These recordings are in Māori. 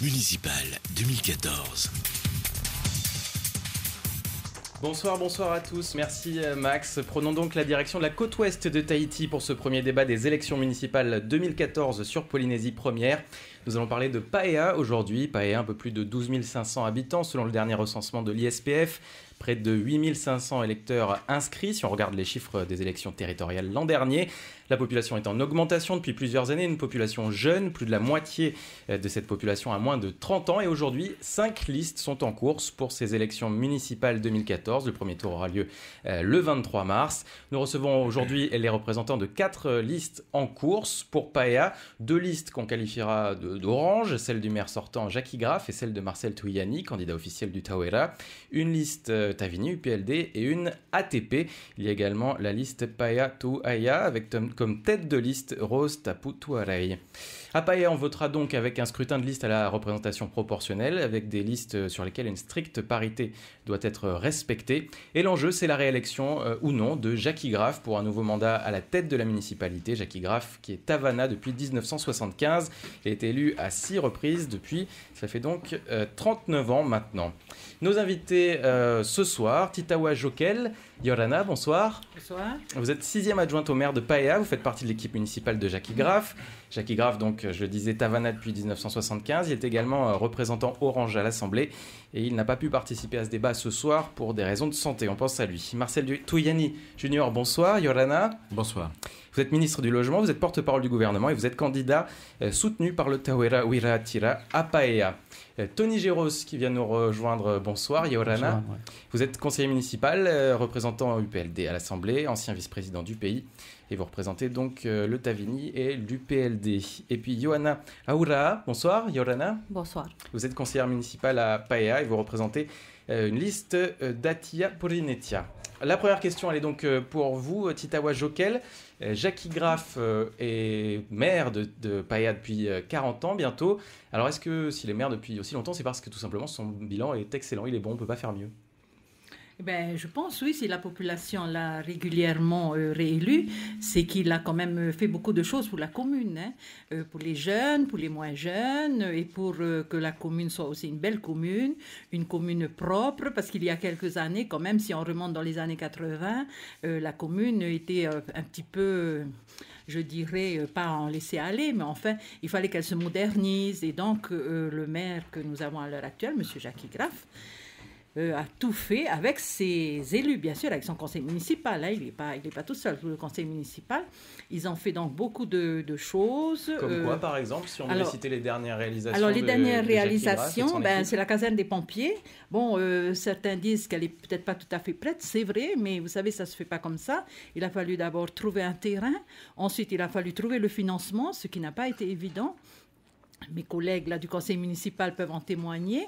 municipales 2014. Bonsoir à tous, merci Max. Prenons donc la direction de la côte ouest de Tahiti pour ce premier débat des élections municipales 2014 sur Polynésie première. Nous allons parler de Paea aujourd'hui. Paea, un peu plus de 12 500 habitants selon le dernier recensement de l'ISPF. Près de 8 500 électeurs inscrits si on regarde les chiffres des élections territoriales l'an dernier. La population est en augmentation depuis plusieurs années, une population jeune, plus de la moitié de cette population a moins de 30 ans. Et aujourd'hui, 5 listes sont en course pour ces élections municipales 2014. Le premier tour aura lieu le 23 mars. Nous recevons aujourd'hui les représentants de 4 listes en course pour Paea. 2 listes qu'on qualifiera d'orange, celle du maire sortant Jackie Graf et celle de Marcel Tuyani, candidat officiel du Tauera. Une liste Tavini, UPLD et une ATP. Il y a également la liste Paea Tuaia avec comme tête de liste Rose Tapu Tuarei. À Paea, on votera donc avec un scrutin de liste à la représentation proportionnelle, avec des listes sur lesquelles une stricte parité doit être respectée. Et l'enjeu, c'est la réélection ou non de Jackie Graf pour un nouveau mandat à la tête de la municipalité. Jackie Graf, qui est Tavana depuis 1975, il a été élu à 6 reprises depuis, ça fait donc 39 ans maintenant. Nos invités ce soir, Titawa Jokel, Yorana, bonsoir. Bonsoir. Vous êtes 6e adjointe au maire de Paea, vous faites partie de l'équipe municipale de Jackie Graf. Jackie Graf, donc, je le disais, Tavana depuis 1975. Il est également représentant Orange à l'Assemblée et il n'a pas pu participer à ce débat ce soir pour des raisons de santé. On pense à lui. Marcel Tuyani Junior, bonsoir. Yorana. Bonsoir. Vous êtes ministre du Logement, vous êtes porte-parole du gouvernement et vous êtes candidat soutenu par le Tauera Wiratira à Paea. Tony Géros qui vient nous rejoindre, bonsoir. Yorana. Bonsoir, ouais. Vous êtes conseiller municipal, représentant UPLD à l'Assemblée, ancien vice-président du pays. Et vous représentez donc le Tavini et l'UPLD. Et puis Johanna Aura, bonsoir Yorana. Bonsoir. Vous êtes conseillère municipale à Paea et vous représentez une liste d'Atia Polynetia. La première question, elle est donc pour vous, Titawa Jokel. Jackie Graf est maire de Paea depuis 40 ans bientôt. Alors est-ce que s'il est maire depuis aussi longtemps, c'est parce que tout simplement son bilan est excellent, il est bon, on ne peut pas faire mieux? Eh ben, je pense, oui, si la population l'a régulièrement réélu, c'est qu'il a quand même fait beaucoup de choses pour la commune, hein, pour les jeunes, pour les moins jeunes, et pour que la commune soit aussi une belle commune, une commune propre, parce qu'il y a quelques années, quand même, si on remonte dans les années 80, la commune était un petit peu... je dirais, pas en laisser aller, mais enfin, il fallait qu'elle se modernise. Et donc, le maire que nous avons à l'heure actuelle, M. Jackie Graf, a tout fait avec ses élus, bien sûr, avec son conseil municipal. Hein. Il n'est pas tout seul, le conseil municipal. Ils ont fait donc beaucoup de choses. Comme quoi, par exemple, si on devait citer les dernières réalisations? Alors, les dernières de Jackie réalisations, Graf, c'est la caserne des pompiers. Bon, certains disent qu'elle n'est peut-être pas tout à fait prête, c'est vrai, mais vous savez, ça ne se fait pas comme ça. Il a fallu d'abord trouver un terrain. Ensuite, il a fallu trouver le financement, ce qui n'a pas été évident. Mes collègues là, du conseil municipal peuvent en témoigner.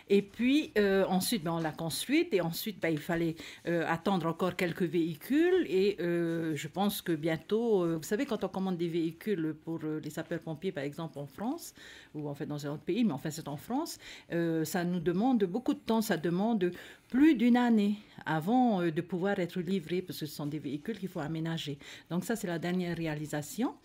Et puis, ensuite, on l'a construite. Et ensuite, il fallait attendre encore quelques véhicules. Et je pense que bientôt, vous savez, quand on commande des véhicules pour les sapeurs-pompiers, par exemple, en France, ou en fait dans un autre pays, mais enfin, c'est en France, ça nous demande beaucoup de temps. Ça demande plus d'une année avant de pouvoir être livrés, parce que ce sont des véhicules qu'il faut aménager. Donc ça, c'est la dernière réalisation.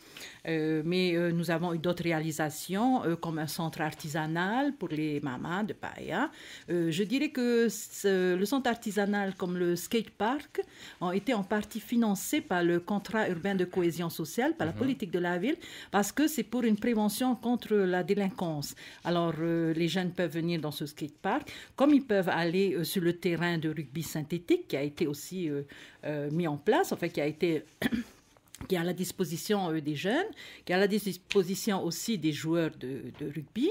Mais nous avons eu d'autres réalisations, comme un centre artisanal pour les mamas de Paea. Je dirais que le centre artisanal, comme le skatepark, ont été en partie financés par le contrat urbain de cohésion sociale, par la politique de la ville, parce que c'est pour une prévention contre la délinquance. Alors, les jeunes peuvent venir dans ce skatepark, comme ils peuvent aller sur le terrain de rugby synthétique qui a été aussi mis en place, enfin qui a été... qui est à la disposition des jeunes, qui est à la disposition aussi des joueurs de rugby,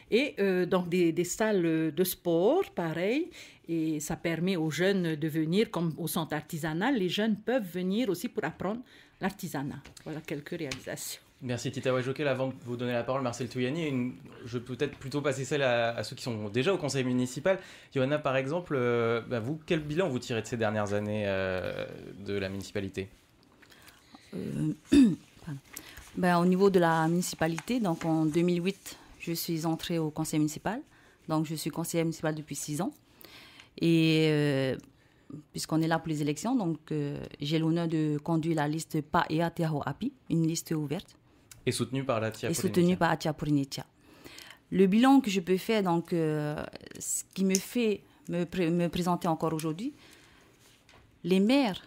et donc des salles de sport, pareil, et ça permet aux jeunes de venir, comme au centre artisanal, les jeunes peuvent venir aussi pour apprendre l'artisanat. Voilà quelques réalisations. Merci Titawa Jokel. Avant de vous donner la parole, Marcel Tuyani, je peux peut-être plutôt passer celle à ceux qui sont déjà au conseil municipal. Johanna, par exemple, vous, quel bilan vous tirez de ces dernières années de la municipalité? Au niveau de la municipalité, donc en 2008, je suis entrée au conseil municipal. Donc, je suis conseillère municipale depuis 6 ans. Et puisqu'on est là pour les élections, donc j'ai l'honneur de conduire la liste Paea Te Aho Api, une liste ouverte. Et soutenue par la Tia Et soutenue par Atia Polynesia. Le bilan que je peux faire, donc, ce qui me fait me présenter encore aujourd'hui, les maires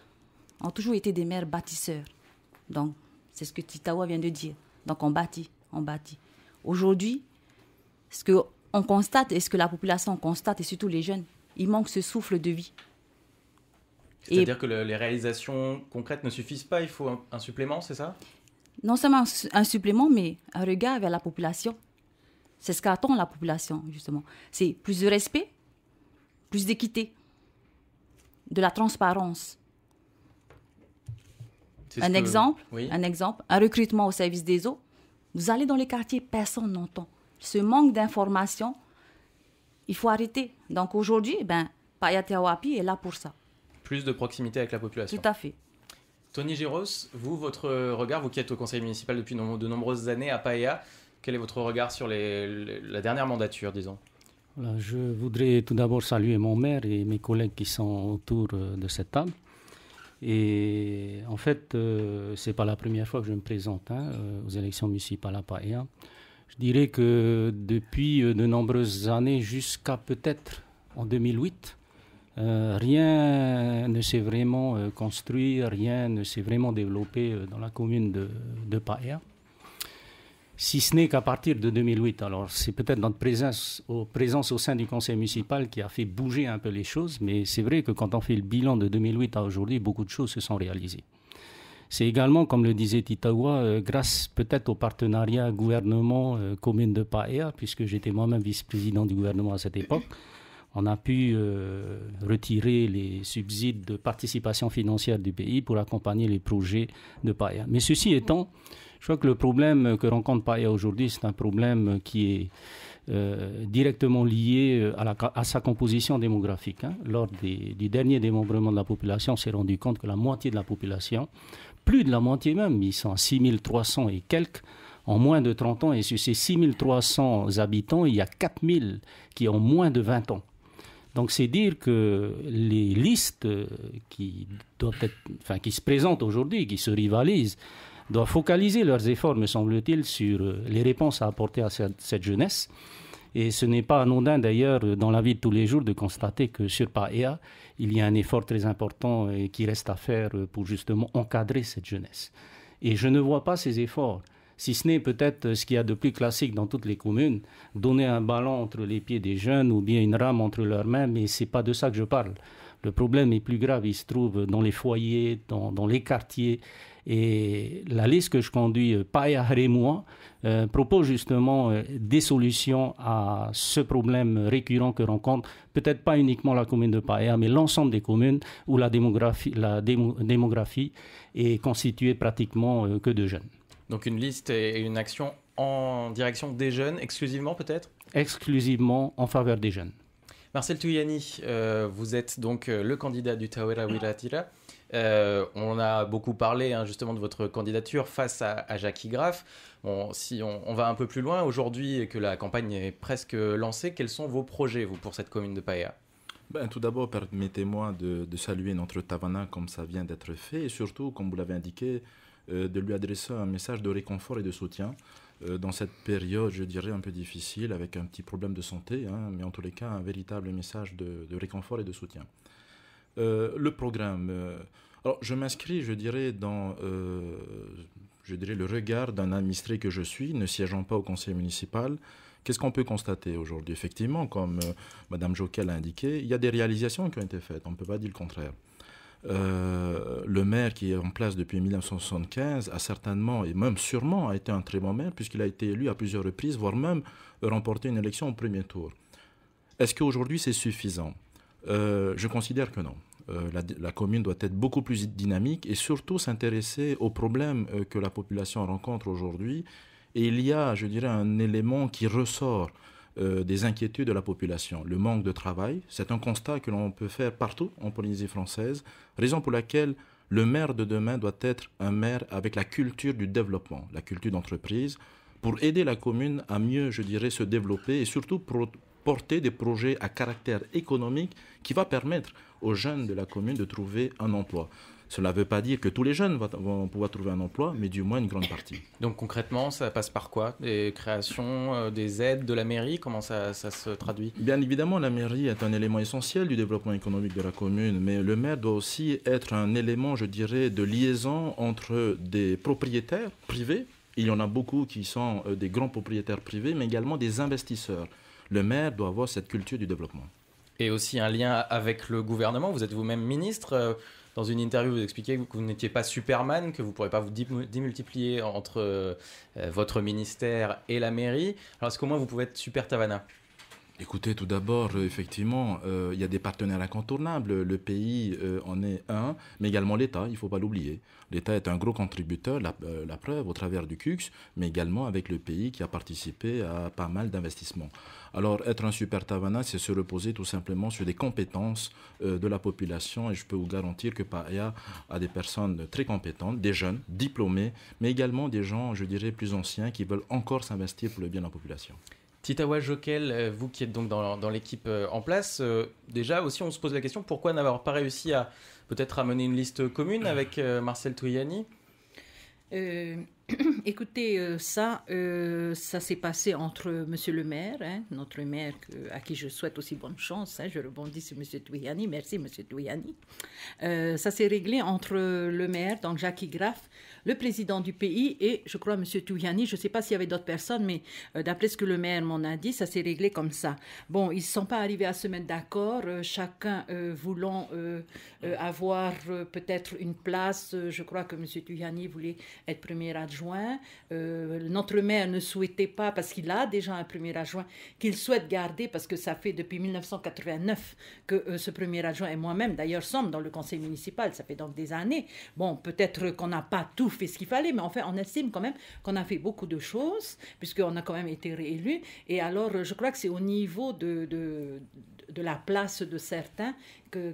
ont toujours été des maires bâtisseurs. Donc, c'est ce que Titawa vient de dire. Donc, on bâtit. Aujourd'hui, ce qu'on constate et ce que la population constate, et surtout les jeunes, il manque ce souffle de vie. C'est-à-dire que les réalisations concrètes ne suffisent pas, il faut un supplément, c'est ça? Non seulement un supplément, mais un regard vers la population. C'est ce qu'attend la population, justement. C'est plus de respect, plus d'équité, de la transparence. Un exemple, un recrutement au service des eaux. Vous allez dans les quartiers, personne n'entend. Ce manque d'information, il faut arrêter. Donc aujourd'hui, Paya Teahuapi est là pour ça. Plus de proximité avec la population. Tout à fait. Tony Giros, vous, votre regard, vous qui êtes au conseil municipal depuis de nombreuses années à Paea, quel est votre regard sur la dernière mandature, disons? Voilà, je voudrais tout d'abord saluer mon maire et mes collègues qui sont autour de cette table. Et en fait, ce n'est pas la première fois que je me présente aux élections municipales à Paea. Je dirais que depuis de nombreuses années, jusqu'à peut-être en 2008, rien ne s'est vraiment construit, rien ne s'est vraiment développé dans la commune de Paea. Si ce n'est qu'à partir de 2008. Alors, c'est peut-être notre présence au sein du conseil municipal qui a fait bouger un peu les choses, mais c'est vrai que quand on fait le bilan de 2008 à aujourd'hui, beaucoup de choses se sont réalisées. C'est également, comme le disait Titawa, grâce peut-être au partenariat gouvernement-commune de Paea, puisque j'étais moi-même vice-président du gouvernement à cette époque, on a pu retirer les subsides de participation financière du pays pour accompagner les projets de Paea. Mais ceci étant, je crois que le problème que rencontre Paea aujourd'hui, c'est un problème qui est directement lié à sa composition démographique. Lors du dernier démembrement de la population, on s'est rendu compte que la moitié de la population, plus de la moitié même, ils sont à 6300 et quelques, en moins de 30 ans. Et sur ces 6300 habitants, il y a 4000 qui ont moins de 20 ans. Donc, c'est dire que les listes qui se présentent aujourd'hui, qui se rivalisent, doivent focaliser leurs efforts, me semble-t-il, sur les réponses à apporter à cette jeunesse. Et ce n'est pas anodin, d'ailleurs, dans la vie de tous les jours, de constater que sur Paea, il y a un effort très important qui reste à faire pour justement encadrer cette jeunesse. Et je ne vois pas ces efforts. Si ce n'est peut-être ce qu'il y a de plus classique dans toutes les communes, donner un ballon entre les pieds des jeunes ou bien une rame entre leurs mains, mais ce n'est pas de ça que je parle. Le problème est plus grave, il se trouve dans les foyers, dans les quartiers. Et la liste que je conduis, Paea Haremoa, propose justement des solutions à ce problème récurrent que rencontre peut-être pas uniquement la commune de Paea, mais l'ensemble des communes où la démographie est constituée pratiquement que de jeunes. Donc une liste et une action en direction des jeunes, exclusivement peut-être? Exclusivement en faveur des jeunes. Marcel Touyani, vous êtes donc le candidat du Tawera Wiratira. On a beaucoup parlé justement de votre candidature face à Jackie Graff. Bon, si on va un peu plus loin, aujourd'hui et que la campagne est presque lancée, quels sont vos projets, vous, pour cette commune de Paea? Tout d'abord, permettez-moi de saluer notre Tavana comme ça vient d'être fait et surtout, comme vous l'avez indiqué, de lui adresser un message de réconfort et de soutien dans cette période, je dirais, un peu difficile, avec un petit problème de santé, mais en tous les cas, un véritable message de réconfort et de soutien. Le programme. Alors, je m'inscris, je dirais, dans le regard d'un administré que je suis, ne siégeant pas au conseil municipal. Qu'est-ce qu'on peut constater aujourd'hui? Effectivement, comme Mme Joquel l'a indiqué, il y a des réalisations qui ont été faites, on ne peut pas dire le contraire. Le maire qui est en place depuis 1975 a certainement et même sûrement a été un très bon maire puisqu'il a été élu à plusieurs reprises, voire même remporté une élection au premier tour. Est-ce qu'aujourd'hui c'est suffisant? Je considère que non. La commune doit être beaucoup plus dynamique et surtout s'intéresser aux problèmes que la population rencontre aujourd'hui. Et il y a, je dirais, un élément qui ressort des inquiétudes de la population, le manque de travail. C'est un constat que l'on peut faire partout en Polynésie française, raison pour laquelle le maire de demain doit être un maire avec la culture du développement, la culture d'entreprise, pour aider la commune à mieux, je dirais, se développer et surtout porter des projets à caractère économique qui va permettre aux jeunes de la commune de trouver un emploi. Cela ne veut pas dire que tous les jeunes vont pouvoir trouver un emploi, mais du moins une grande partie. Donc concrètement, ça passe par quoi? Des créations, des aides de la mairie? Comment ça se traduit? Bien évidemment, la mairie est un élément essentiel du développement économique de la commune, mais le maire doit aussi être un élément, je dirais, de liaison entre des propriétaires privés. Il y en a beaucoup qui sont des grands propriétaires privés, mais également des investisseurs. Le maire doit avoir cette culture du développement. Et aussi un lien avec le gouvernement. Vous êtes vous-même ministre. Dans une interview, vous expliquez que vous n'étiez pas Superman, que vous ne pourrez pas vous démultiplier entre votre ministère et la mairie. Alors, est-ce qu'au moins vous pouvez être Super Tavana? Écoutez, tout d'abord, effectivement, il y a des partenaires incontournables. Le pays en est un, mais également l'État, il ne faut pas l'oublier. L'État est un gros contributeur, la preuve, au travers du CUCS, mais également avec le pays qui a participé à pas mal d'investissements. Alors, être un super Tavana, c'est se reposer tout simplement sur des compétences de la population, et je peux vous garantir que PAEA a des personnes très compétentes, des jeunes, diplômés, mais également des gens, je dirais, plus anciens qui veulent encore s'investir pour le bien de la population. Titawa Jokel, vous qui êtes donc dans l'équipe en place, déjà aussi on se pose la question, pourquoi n'avoir pas réussi à peut-être à mener une liste commune avec Marcel Touyani? Écoutez, ça s'est passé entre Monsieur le maire, notre maire à qui je souhaite aussi bonne chance. Je rebondis sur Monsieur Touyani. Merci Monsieur Touyani. Ça s'est réglé entre le maire, donc Jacques Graff, le président du pays et je crois Monsieur Touyani. Je ne sais pas s'il y avait d'autres personnes, mais d'après ce que le maire m'en a dit, ça s'est réglé comme ça. Bon, ils ne sont pas arrivés à se mettre d'accord, chacun voulant avoir peut-être une place. Je crois que Monsieur Touyani voulait être premier adjoint. Notre maire ne souhaitait pas, parce qu'il a déjà un premier adjoint, qu'il souhaite garder, parce que ça fait depuis 1989 que ce premier adjoint et moi-même, d'ailleurs, sommes dans le conseil municipal. Ça fait donc des années. Bon, peut-être qu'on n'a pas tout fait ce qu'il fallait, mais enfin, on estime quand même qu'on a fait beaucoup de choses, puisqu'on a quand même été réélus. Et alors, je crois que c'est au niveau de la place de certains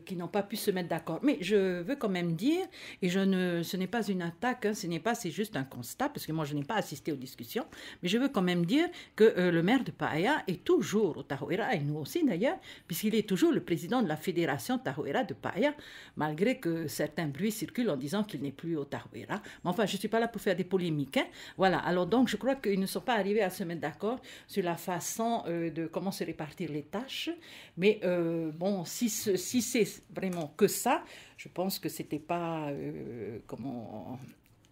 qui n'ont pas pu se mettre d'accord. Mais je veux quand même dire, et ce n'est pas une attaque, c'est juste un constat, parce que moi je n'ai pas assisté aux discussions, mais je veux quand même dire que le maire de PAEA est toujours au Tahoeira, et nous aussi d'ailleurs, puisqu'il est toujours le président de la fédération Tahoeira de PAEA, malgré que certains bruits circulent en disant qu'il n'est plus au Tahoeira. Mais enfin, je ne suis pas là pour faire des polémiques. Voilà, alors donc je crois qu'ils ne sont pas arrivés à se mettre d'accord sur la façon de comment se répartir les tâches, mais bon, si c'est vraiment que ça, je pense que c'était pas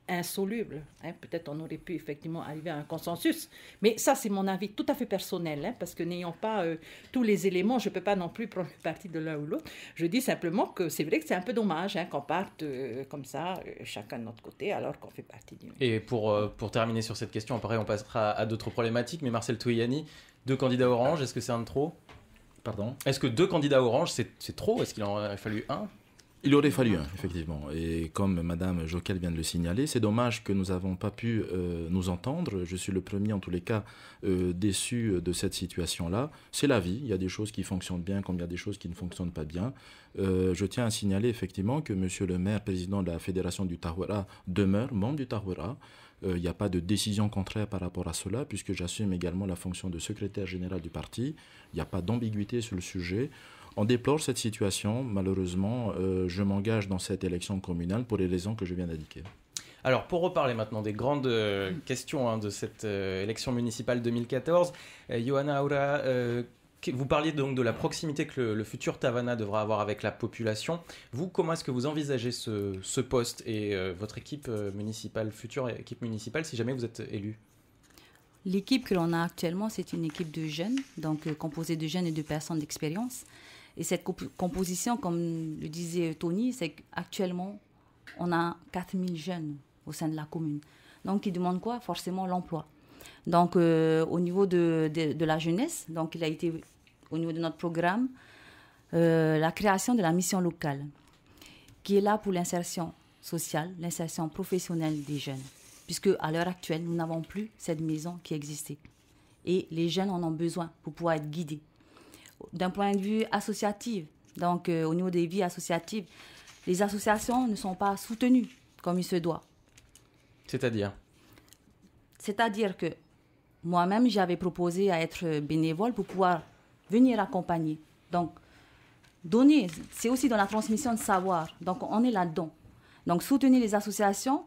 insoluble. Peut-être on aurait pu effectivement arriver à un consensus. Mais ça, c'est mon avis tout à fait personnel, parce que n'ayant pas tous les éléments, je ne peux pas non plus prendre parti de l'un ou l'autre. Je dis simplement que c'est vrai que c'est un peu dommage qu'on parte comme ça, chacun de notre côté, alors qu'on fait partie d'une... Et pour terminer sur cette question, après on passera à d'autres problématiques, mais Marcel Touyani, 2 candidats orange, est-ce que c'est un de trop? Pardon? Est-ce que 2 candidats orange, c'est trop? Est-ce qu'il en aurait fallu un? Il aurait fallu un, effectivement. Et comme Madame Jokel vient de le signaler, c'est dommage que nous n'avons pas pu nous entendre. Je suis le premier, en tous les cas, déçu de cette situation-là. C'est la vie. Il y a des choses qui fonctionnent bien, comme il y a des choses qui ne fonctionnent pas bien. Je tiens à signaler, effectivement, que Monsieur le maire, président de la Fédération du Tahoeira, demeure membre du Tahoeira. Il n'y a pas de décision contraire par rapport à cela, puisque j'assume également la fonction de secrétaire général du parti. Il n'y a pas d'ambiguïté sur le sujet. On déplore cette situation. Malheureusement, je m'engage dans cette élection communale pour les raisons que je viens d'indiquer. Alors, pour reparler maintenant des grandes questions de cette élection municipale 2014, Johanna Aura, vous parliez donc de la proximité que le futur Tavana devra avoir avec la population. Vous, comment est-ce que vous envisagez ce poste et votre équipe municipale, future équipe municipale, si jamais vous êtes élu? L'équipe que l'on a actuellement, c'est une équipe de jeunes, donc composée de jeunes et de personnes d'expérience. Et cette composition, comme le disait Tony, c'est qu'actuellement, on a 4000 jeunes au sein de la commune. Donc, ils demandent quoi? Forcément l'emploi. Donc, au niveau de la jeunesse, donc il a été, au niveau de notre programme, la création de la mission locale, qui est là pour l'insertion sociale, l'insertion professionnelle des jeunes. Puisque à l'heure actuelle, nous n'avons plus cette maison qui existait. Et les jeunes en ont besoin pour pouvoir être guidés. D'un point de vue associatif, donc au niveau des vies associatives, les associations ne sont pas soutenues comme il se doit. C'est-à-dire que moi-même, j'avais proposé à être bénévole pour pouvoir venir accompagner. Donc, donner, c'est aussi dans la transmission de savoir. Donc, on est là-dedans. Donc soutenir les associations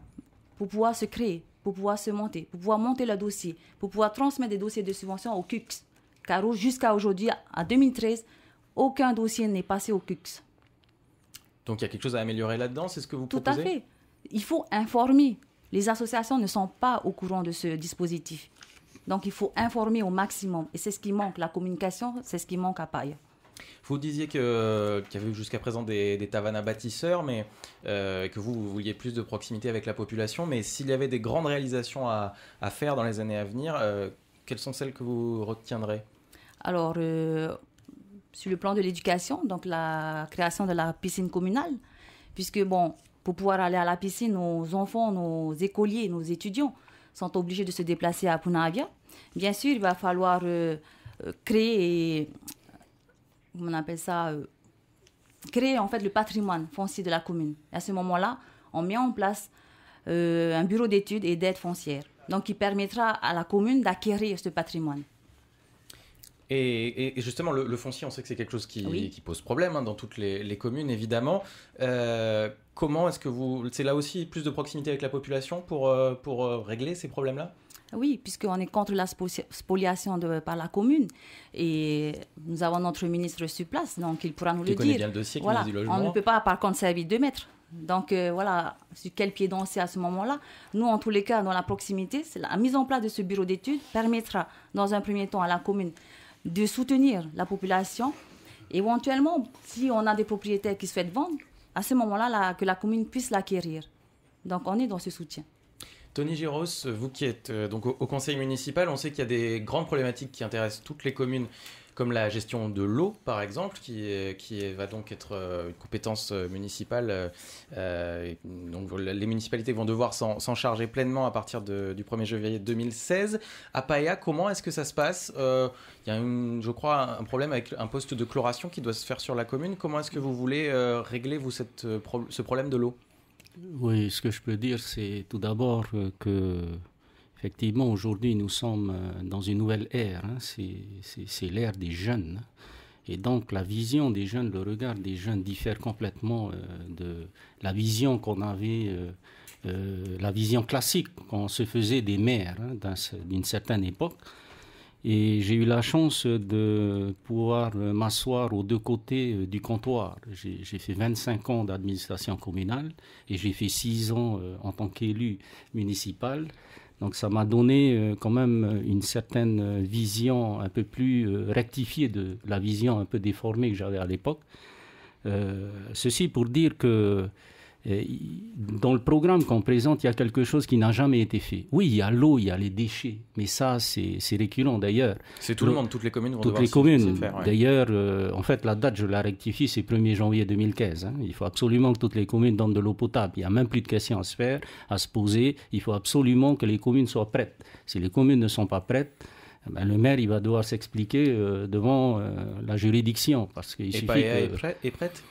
pour pouvoir se créer, pour pouvoir se monter, pour pouvoir monter le dossier, pour pouvoir transmettre des dossiers de subvention au CUCS. Car jusqu'à aujourd'hui, en 2013, aucun dossier n'est passé au CUCS. Donc il y a quelque chose à améliorer là-dedans, c'est ce que vous Tout proposez? à fait. Il faut informer. Les associations ne sont pas au courant de ce dispositif. Donc il faut informer au maximum. Et c'est ce qui manque. La communication, c'est ce qui manque à Paia. Vous disiez qu'il y avait jusqu'à présent des tavernes bâtisseurs, mais que vous vouliez plus de proximité avec la population. Mais s'il y avait des grandes réalisations à faire dans les années à venir, quelles sont celles que vous retiendrez? Alors, sur le plan de l'éducation, donc la création de la piscine communale, puisque bon, pour pouvoir aller à la piscine, nos enfants, nos écoliers, nos étudiants sont obligés de se déplacer à Punavia. Bien sûr, il va falloir créer, comment on appelle ça, créer en fait le patrimoine foncier de la commune. Et à ce moment-là, on met en place un bureau d'études et d'aide foncière, donc qui permettra à la commune d'acquérir ce patrimoine. Et justement, le foncier, on sait que c'est quelque chose qui pose problème dans toutes les communes, évidemment. Comment est-ce que c'est là aussi plus de proximité avec la population pour régler ces problèmes-là? Oui, puisqu'on est contre la spoliation par la commune. Et nous avons notre ministre sur place, donc il pourra nous le dire. Il connaît bien le dossier, voilà. Du logement. On ne peut pas, par contre, servir 2 mètres. Donc voilà, sur quel pied danser à ce moment-là. Nous, en tous les cas, dans la proximité, la mise en place de ce bureau d'études permettra, dans un premier temps, à la commune de soutenir la population. Éventuellement, si on a des propriétaires qui souhaitent vendre, à ce moment-là, que la commune puisse l'acquérir. Donc, on est dans ce soutien. Tony Giros, vous qui êtes donc au conseil municipal, on sait qu'il y a des grandes problématiques qui intéressent toutes les communes, comme la gestion de l'eau, par exemple, qui va donc être une compétence municipale. Donc les municipalités vont devoir s'en charger pleinement à partir du 1er janvier 2016. À Paia, comment est-ce que ça se passe? Il y a, je crois, un problème avec un poste de chloration qui doit se faire sur la commune. Comment est-ce que vous voulez régler, vous, ce problème de l'eau? Oui, ce que je peux dire, c'est tout d'abord que effectivement, aujourd'hui, nous sommes dans une nouvelle ère. C'est l'ère des jeunes. Et donc, la vision des jeunes, le regard des jeunes diffère complètement de la vision qu'on avait, la vision classique qu'on se faisait des maires d'une certaine époque. Et j'ai eu la chance de pouvoir m'asseoir aux 2 côtés du comptoir. J'ai fait 25 ans d'administration communale et j'ai fait 6 ans en tant qu'élu municipal. Donc ça m'a donné quand même une certaine vision un peu plus rectifiée de la vision un peu déformée que j'avais à l'époque. Ceci pour dire que dans le programme qu'on présente, il y a quelque chose qui n'a jamais été fait. Oui, il y a l'eau, il y a les déchets, mais ça, c'est récurrent d'ailleurs. C'est tout le monde, toutes les communes vont devoir se faire. Toutes les communes. Ouais. D'ailleurs, en fait, la date, je la rectifie, c'est 1er janvier 2015. Il faut absolument que toutes les communes donnent de l'eau potable. Il n'y a même plus de questions à se faire, à se poser. Il faut absolument que les communes soient prêtes. Si les communes ne sont pas prêtes, le maire, il va devoir s'expliquer devant la juridiction. Parce qu'il suffit Paia est prête?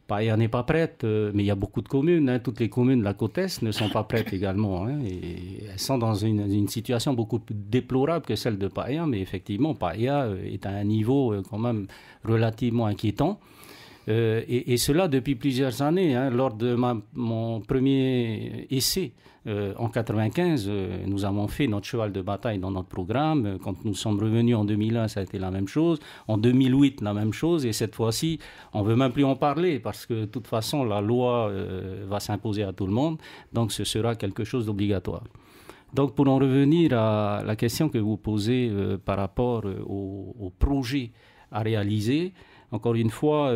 Paia n'est pas prête, mais il y a beaucoup de communes. Toutes les communes de la côte Est ne sont pas prêtes également. Et elles sont dans une situation beaucoup plus déplorable que celle de Paia. Mais effectivement, Paia est à un niveau quand même relativement inquiétant. Et cela depuis plusieurs années. Lors de mon premier essai en 1995, nous avons fait notre cheval de bataille dans notre programme. Quand nous sommes revenus en 2001, ça a été la même chose. En 2008, la même chose. Et cette fois-ci, on ne veut même plus en parler parce que de toute façon, la loi va s'imposer à tout le monde. Donc ce sera quelque chose d'obligatoire. Donc pour en revenir à la question que vous posez par rapport au projet à réaliser, encore une fois,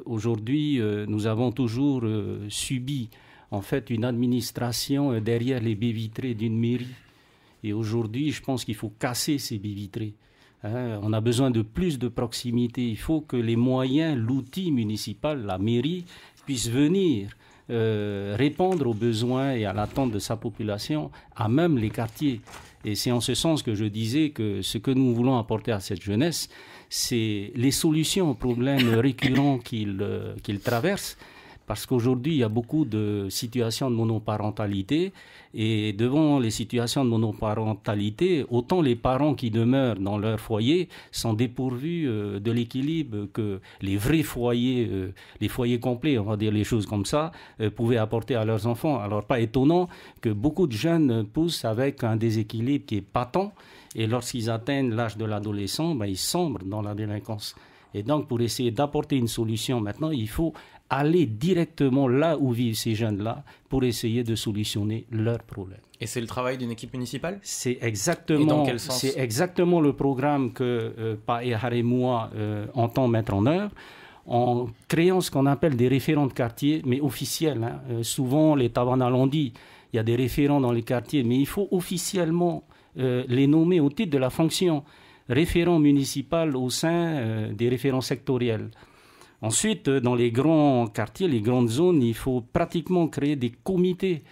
aujourd'hui, nous avons toujours subi en fait une administration derrière les baies vitrées d'une mairie. Et aujourd'hui, je pense qu'il faut casser ces baies vitrées. On a besoin de plus de proximité. Il faut que les moyens, l'outil municipal, la mairie, puissent venir répondre aux besoins et à l'attente de sa population, à même les quartiers. Et c'est en ce sens que je disais que ce que nous voulons apporter à cette jeunesse, c'est les solutions aux problèmes récurrents qu'ils traversent, Parce qu'aujourd'hui, il y a beaucoup de situations de monoparentalité. Et devant les situations de monoparentalité, autant les parents qui demeurent dans leur foyer sont dépourvus de l'équilibre que les vrais foyers, les foyers complets, on va dire les choses comme ça, pouvaient apporter à leurs enfants. Alors, pas étonnant que beaucoup de jeunes poussent avec un déséquilibre qui est patent. Et lorsqu'ils atteignent l'âge de l'adolescence, ils sombrent dans la délinquance. Et donc, pour essayer d'apporter une solution maintenant, il faut aller directement là où vivent ces jeunes-là pour essayer de solutionner leurs problèmes. Et c'est le travail d'une équipe municipale ? C'est Et dans quel sens ? c'est exactement le programme que Paea Haremoua entend mettre en œuvre, en créant ce qu'on appelle des référents de quartier, mais officiels. Souvent, les Tavana l'ont dit, il y a des référents dans les quartiers, mais il faut officiellement les nommer au titre de la fonction référent municipal au sein des référents sectoriels. Ensuite, dans les grands quartiers, les grandes zones, il faut pratiquement créer des comités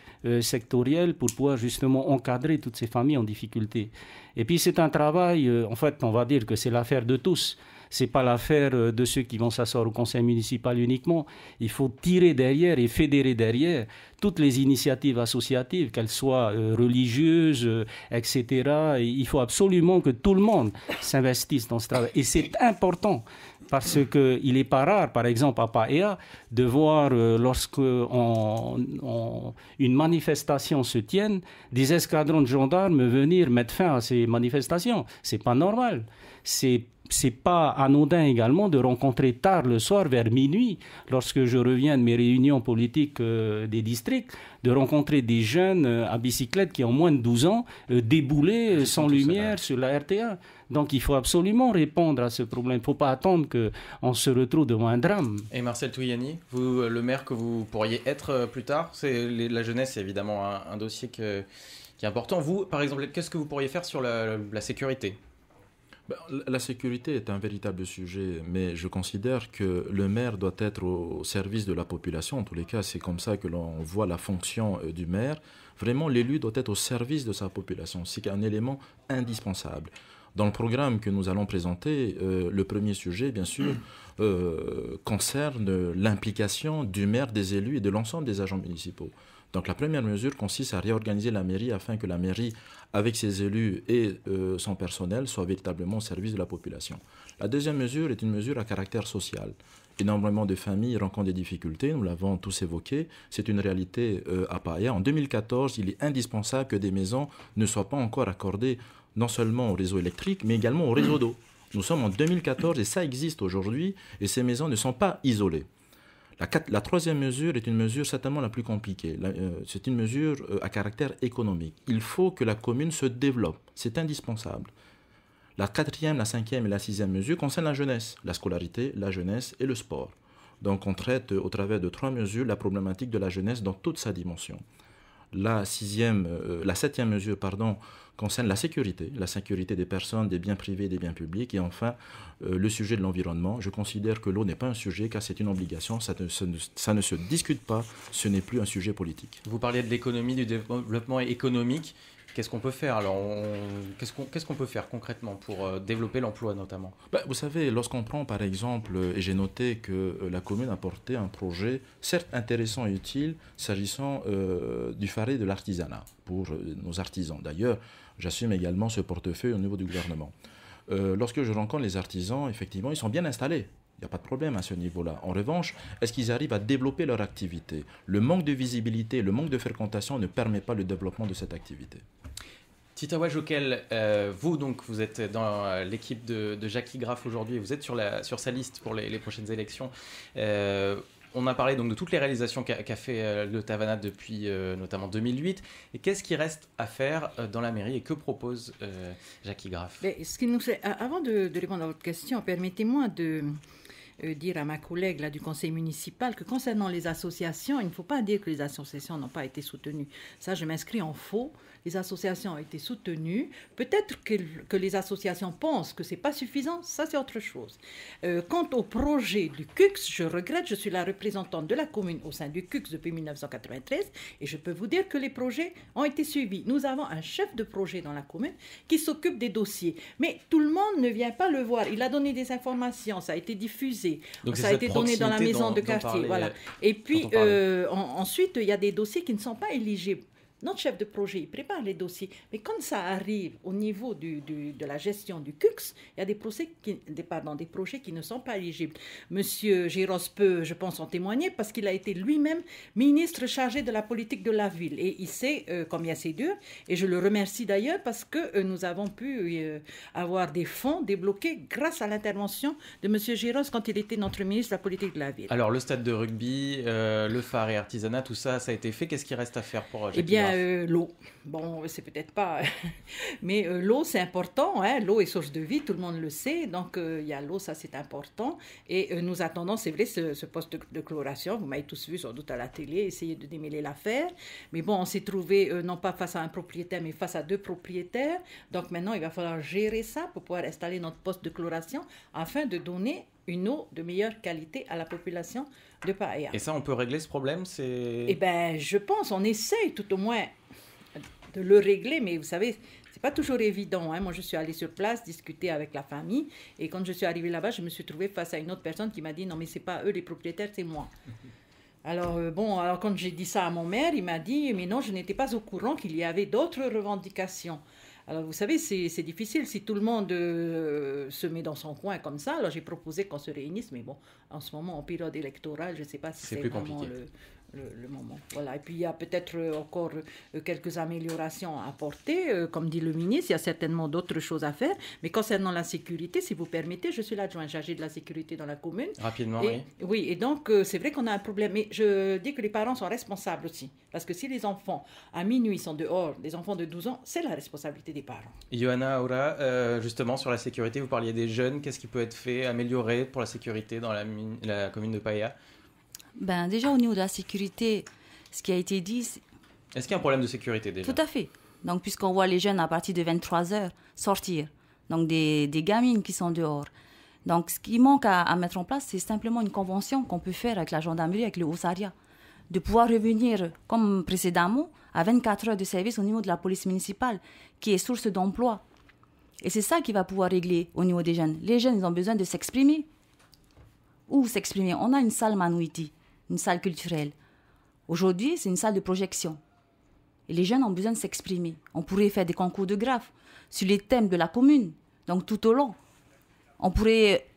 sectoriels pour pouvoir justement encadrer toutes ces familles en difficulté. Et puis c'est un travail, en fait, on va dire que c'est l'affaire de tous. Ce n'est pas l'affaire de ceux qui vont s'asseoir au conseil municipal uniquement. Il faut tirer derrière et fédérer derrière toutes les initiatives associatives, qu'elles soient religieuses, etc. Et il faut absolument que tout le monde s'investisse dans ce travail. Et c'est important parce qu'il n'est pas rare, par exemple à Paea, de voir lorsque une manifestation se tienne, des escadrons de gendarmes venir mettre fin à ces manifestations. Ce n'est pas normal. C'est pas anodin également de rencontrer tard le soir, vers minuit, lorsque je reviens de mes réunions politiques des districts, de rencontrer des jeunes à bicyclette qui ont moins de 12 ans, déboulés sans lumière sur la RTA. Donc il faut absolument répondre à ce problème. Il ne faut pas attendre qu'on se retrouve devant un drame. Et Marcel Touyani, vous, le maire que vous pourriez être plus tard, la jeunesse, c'est évidemment un dossier qui est important. Vous, par exemple, qu'est-ce que vous pourriez faire sur la sécurité ? La sécurité est un véritable sujet, mais je considère que le maire doit être au service de la population. En tous les cas, c'est comme ça que l'on voit la fonction du maire. Vraiment, l'élu doit être au service de sa population. C'est un élément indispensable. Dans le programme que nous allons présenter, le premier sujet, bien sûr, concerne l'implication du maire, des élus et de l'ensemble des agents municipaux. Donc la première mesure consiste à réorganiser la mairie afin que la mairie, avec ses élus et son personnel, soit véritablement au service de la population. La deuxième mesure est une mesure à caractère social. Énormément de familles rencontrent des difficultés, nous l'avons tous évoqué, c'est une réalité à Paea. En 2014, il est indispensable que des maisons ne soient pas encore accordées non seulement au réseau électrique, mais également au réseau d'eau. Nous sommes en 2014 et ça existe aujourd'hui et ces maisons ne sont pas isolées. La troisième mesure est une mesure certainement la plus compliquée. C'est une mesure à caractère économique. Il faut que la commune se développe. C'est indispensable. La quatrième, la cinquième et la sixième mesure concernent la jeunesse, la scolarité, la jeunesse et le sport. Donc on traite au travers de 3 mesures la problématique de la jeunesse dans toute sa dimension. La septième mesure, concerne la sécurité des personnes, des biens privés, des biens publics. Et enfin, le sujet de l'environnement. Je considère que l'eau n'est pas un sujet car c'est une obligation. Ça ne se discute pas, ce n'est plus un sujet politique. Vous parliez de l'économie, du développement économique. Qu'est-ce qu'on peut faire alors qu'est-ce qu'on peut faire concrètement pour développer l'emploi notamment ? Vous savez, lorsqu'on prend par exemple, et j'ai noté que la commune a porté un projet certes intéressant et utile s'agissant du faré de l'artisanat pour nos artisans. D'ailleurs, j'assume également ce portefeuille au niveau du gouvernement. Lorsque je rencontre les artisans, effectivement, ils sont bien installés. Il n'y a pas de problème à ce niveau-là. En revanche, est-ce qu'ils arrivent à développer leur activité ? Le manque de visibilité, le manque de fréquentation ne permet pas le développement de cette activité. Titawa Jokel, vous êtes dans l'équipe de Jackie Graff aujourd'hui, vous êtes sur sa liste pour les prochaines élections. On a parlé donc de toutes les réalisations qu'a fait le Tavana depuis notamment 2008. Et qu'est-ce qui reste à faire dans la mairie et que propose Jackie Graff ? Avant de répondre à votre question, permettez-moi de dire à ma collègue là, du conseil municipal que concernant les associations, il ne faut pas dire que les associations n'ont pas été soutenues. Ça, je m'inscris en faux. Les associations ont été soutenues. Peut-être que les associations pensent que ce n'est pas suffisant. Ça, c'est autre chose. Quant au projet du CUX, je regrette, je suis la représentante de la commune au sein du CUX depuis 1993 et je peux vous dire que les projets ont été suivis. Nous avons un chef de projet dans la commune qui s'occupe des dossiers. Mais tout le monde ne vient pas le voir. Il a donné des informations, ça a été diffusé. dossiers. Donc ça a été donné dans la maison de quartier. Voilà. Et puis, ensuite, il y a des dossiers qui ne sont pas éligibles. Notre chef de projet, il prépare les dossiers. Mais quand ça arrive au niveau de la gestion du CUCS, il y a des projets qui ne sont pas éligibles. Monsieur Giros peut, je pense, en témoigner parce qu'il a été lui-même ministre chargé de la politique de la ville. Et il sait combien c'est dur. Et je le remercie d'ailleurs parce que nous avons pu avoir des fonds débloqués grâce à l'intervention de monsieur Giros quand il était notre ministre de la politique de la ville. Alors, le stade de rugby, le phare et artisanat, tout ça, ça a été fait. Qu'est-ce qui reste à faire pour Jackie Graff ? L'eau. Bon, c'est peut-être pas... mais l'eau, c'est important. Hein? L'eau est source de vie, tout le monde le sait. Donc, il y a l'eau, ça, c'est important. Et nous attendons, c'est vrai, ce poste de chloration. Vous m'avez tous vu, sans doute, à la télé, essayer de démêler l'affaire. Mais bon, on s'est trouvé, non pas face à un propriétaire, mais face à 2 propriétaires. Donc, maintenant, il va falloir gérer ça pour pouvoir installer notre poste de chloration afin de donner une eau de meilleure qualité à la population de Paia. Et ça, on peut régler ce problème, Eh bien, je pense, on essaye tout au moins de le régler, mais vous savez, c'est pas toujours évident. Hein. Moi, je suis allée sur place discuter avec la famille, et quand je suis arrivée là-bas, je me suis trouvée face à une autre personne qui m'a dit « Non, mais c'est pas eux les propriétaires, c'est moi. » Alors, alors quand j'ai dit ça à mon maire, il m'a dit « Mais non, je n'étais pas au courant qu'il y avait d'autres revendications. » Alors, vous savez, c'est difficile si tout le monde se met dans son coin comme ça. Alors, j'ai proposé qu'on se réunisse, mais bon, en ce moment, en période électorale, je ne sais pas si c'est vraiment le moment. Voilà. Et puis, il y a peut-être encore quelques améliorations à apporter. Comme dit le ministre, il y a certainement d'autres choses à faire. Mais concernant la sécurité, si vous permettez, je suis l'adjoint chargé de la sécurité dans la commune. Rapidement, oui. Oui, et donc, c'est vrai qu'on a un problème. Mais je dis que les parents sont responsables aussi. Parce que si les enfants, à minuit, sont dehors, des enfants de 12 ans, c'est la responsabilité des parents. Johanna Aura, justement, sur la sécurité, vous parliez des jeunes. Qu'est-ce qui peut être fait, amélioré pour la sécurité dans la commune de Paia ? Ben, déjà, au niveau de la sécurité, ce qui a été dit... Est-ce qu'il y a un problème de sécurité déjà ? Tout à fait. Donc, puisqu'on voit les jeunes à partir de 23h sortir, donc des gamines qui sont dehors. Donc, ce qui manque à mettre en place, c'est simplement une convention qu'on peut faire avec la gendarmerie, avec le Haut-Saria, de pouvoir revenir, comme précédemment, à 24 heures de service au niveau de la police municipale, qui est source d'emploi. Et c'est ça qui va pouvoir régler au niveau des jeunes. Les jeunes, ils ont besoin de s'exprimer. Où s'exprimer ? On a une salle Manouiti, une salle culturelle. Aujourd'hui, c'est une salle de projection. Et les jeunes ont besoin de s'exprimer. On pourrait faire des concours de graphes sur les thèmes de la commune, donc tout au long.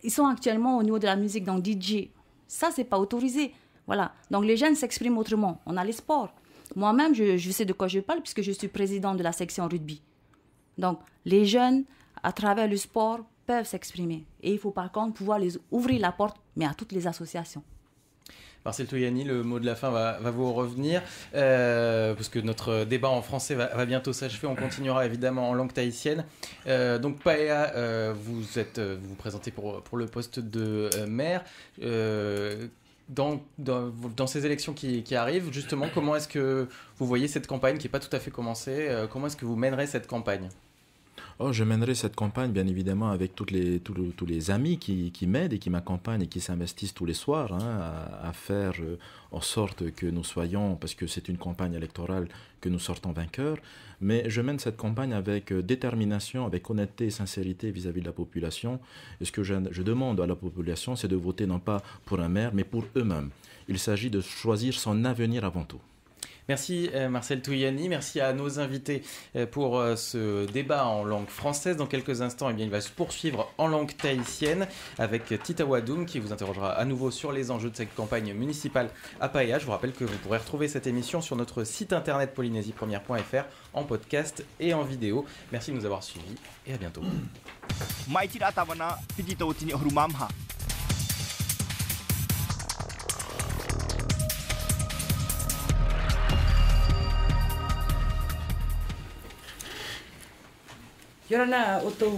Ils sont actuellement au niveau de la musique, donc DJ. Ça, c'est pas autorisé. Voilà. Donc les jeunes s'expriment autrement. On a les sports. Moi-même, je sais de quoi je parle puisque je suis présidente de la section rugby. Donc les jeunes, à travers le sport, peuvent s'exprimer. Et il faut par contre pouvoir les ouvrir la porte, mais à toutes les associations. Marcel Touyani, le mot de la fin va vous revenir, parce que notre débat en français va bientôt s'achever. On continuera évidemment en langue tahitienne. Donc Paea, vous vous présentez pour le poste de maire. Dans ces élections qui arrivent, justement, comment est-ce que vous voyez cette campagne qui n'est pas tout à fait commencée ? Comment est-ce que vous mènerez cette campagne ? Je mènerai cette campagne, bien évidemment, avec tous les amis qui m'aident et qui m'accompagnent et qui s'investissent tous les soirs à faire en sorte que nous soyons, parce que c'est une campagne électorale, que nous sortons vainqueurs. Mais je mène cette campagne avec détermination, avec honnêteté et sincérité vis-à-vis de la population. Et ce que je demande à la population, c'est de voter non pas pour un maire, mais pour eux-mêmes. Il s'agit de choisir son avenir avant tout. Merci Marcel Touyani, merci à nos invités pour ce débat en langue française. Dans quelques instants, il va se poursuivre en langue tahitienne avec Tita Wadoum qui vous interrogera à nouveau sur les enjeux de cette campagne municipale à Paia. Je vous rappelle que vous pourrez retrouver cette émission sur notre site internet polynésiepremière.fr en podcast et en vidéo. Merci de nous avoir suivis et à bientôt. Yorana o tau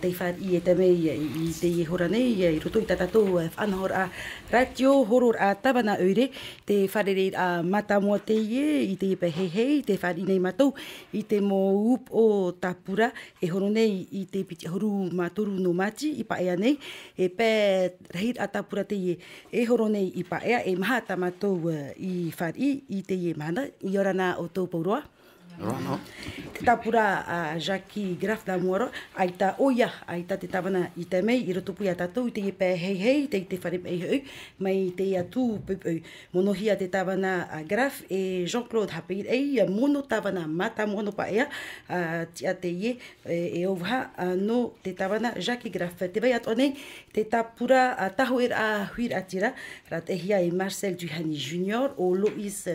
te whāi e te mei I te hora nei I roto I tatatou whanahor a radio horor a tawana ure te wharere a matamua te I te ipe hei hei te whāi nei matou I te mō up o tapura e horo nei I te piti horu mātoru no mati I paea nei e pē rahir a tapura te e horo nei I paea e maha tamatou I whāi I te mana I yorana o tau pauroa. Rana. Te tapura a Jackie Graf da Moro, ai ta oia, ai ta te tawana I te mei, I roto pui a tatou, I te pē hei, te whare pei hei, mai te atu pupui. Monohia te tawana a Graf e Jean-Claude Hapir, e mono tawana mata mono pa ea, tia te ie, e ovha no te tawana Jackie Graf. Te vai ato nei, te tapura a taho a huir atira, rat e hia e Marcel Duhani Junior, o Lois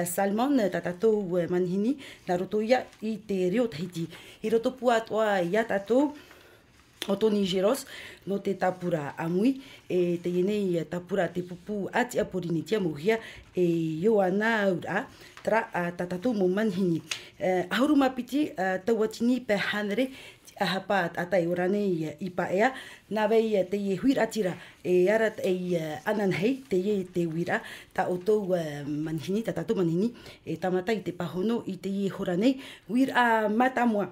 Salmon, tatatou manhini, na roto ia I te reo Tahiti. I roto pua toa ia tatou, o Tony Geros, no te tapura amui, e te ienei tapura te pupu ati aporini tia muhia, e Ioana Ura, tra a tatatou mo manhini. Ahuru mapiti, tauatini pe hanere, ahapa atai orane I paea, na vei te ie huir atira, e arat e ananhei, te ie te wira, ta o tau manhini, ta tatou manhini, e tamatai te pahono I te ie horanei, wira matamua.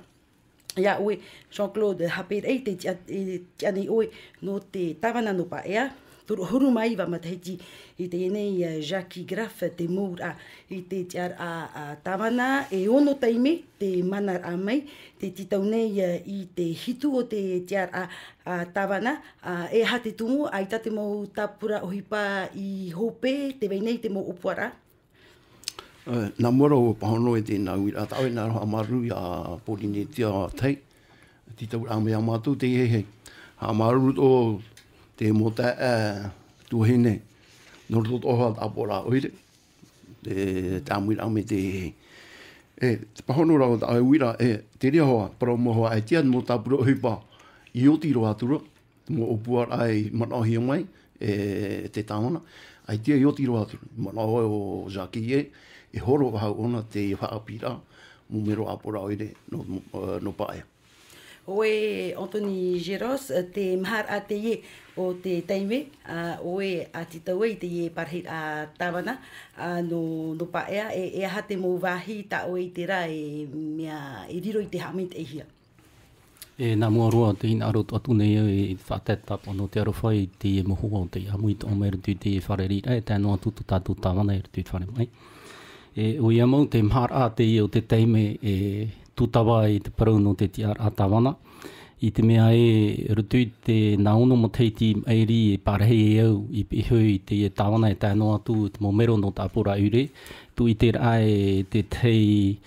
Ia oe, Jean-Claude Hapir ei te tianei oe no te tawana no paea, huru mai wa matahiti I te enei Jackie Graf te moura I te tiar a tawana e ono taime te manar a mai te titau nei I te hitu o te tiar a tawana e ha te tumu ai tate mau tapura ohipa I hope te veinei te mo upuara. Nā mora o pahono e tēnā wira tau e nā roha maru a Polinetia tei. Titau a mea mātou te hei. Ha maru o te mota tuhene. Nō roto toha tāpora oire. Te tāmuira me te hei. Te pahono rao tau e wira te rea hoa. Parau mohoa e tian mo tāpura hipa. I oti roa tura. Mo opua ai manahi mai. Te tāwana. Ai tia I oti roa tura. Manahi o Jackie e horo hau ona te whaapira mo mero apora oire no pae. Oe Anthony Geros, te mahar a te ie o te teime, oe a titau e te ie parhit a tawana no paea, e aha te mou wahi ta oe te ra e mea e riro I te hamit e hia. Nā mua roa te ina arot atu nei e whaateta pono te arowhai te ie mohoa o te amui to omere tu te wharerira e tēnō atu tātou tawana e tu whare mai. O ia mau te mahar a te ie o te teime e tutawa I te parau no te tiar a tawana. I te mea e rutu I te naono mo teiti eiri e parahei e au I hui te ie tawana e tēnō atu te momero no tāpura ure. Tu I te ra e te tei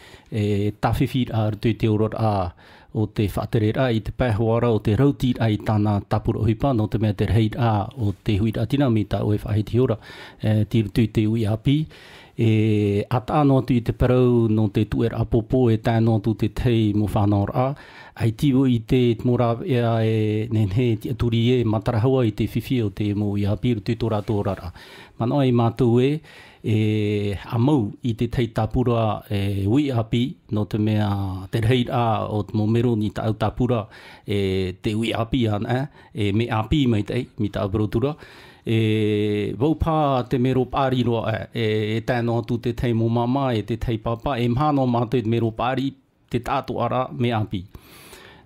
tawhiwhir a rutu te oror a o te whaaterera I te pēhoara o te rautir ai tāna tapura ohipa no te mea te rei a o te huira atina mi tā oe whahiti ora ti rutu te ui api. Ata anō atu I te parau no te tuer apopo e tēnō atu te tei mo whanau a. Ai tiwo I te mora ea e nenhe ti aturi e matarahaua I te whiwhi o te mo I api rutu tōra tōra ra. Mana ai mātou amau I te tei tapura ui api no te mea te rei a o te momero ni ta au tapura te ui api ana me api mai tei mi ta abrotura. Waupā te mero pāri roa tēnō atu te tei mo mama te tei papa mhāno mātou te mero pāri te tātu ara me api.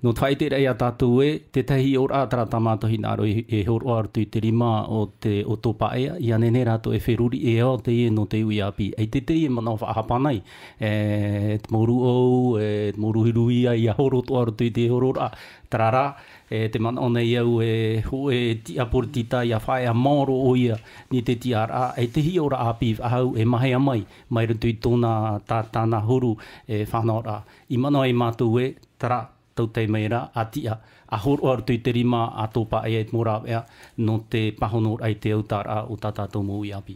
No tai te rei a tātou te tehi ora atra tamatohi nāro e horo artu I te rima o tō paea, I anene rato e wheruri e ao te no te ui api. Ei te e mana whaapanai, te moru au, te moru hiruia I a horo tō artu I te horo ra, tarara, te mana ona I au ho ti aportita I a whae a maoro o ia ni te tiara, te hi ora api ahau mahe mai rutu I tōna tāna horo whanau ra. I mana e mātou tara, tau te meira a tia a horo artu I te rima a tō pae e mora ea no te pahono ai te autara o tātātou mo I api.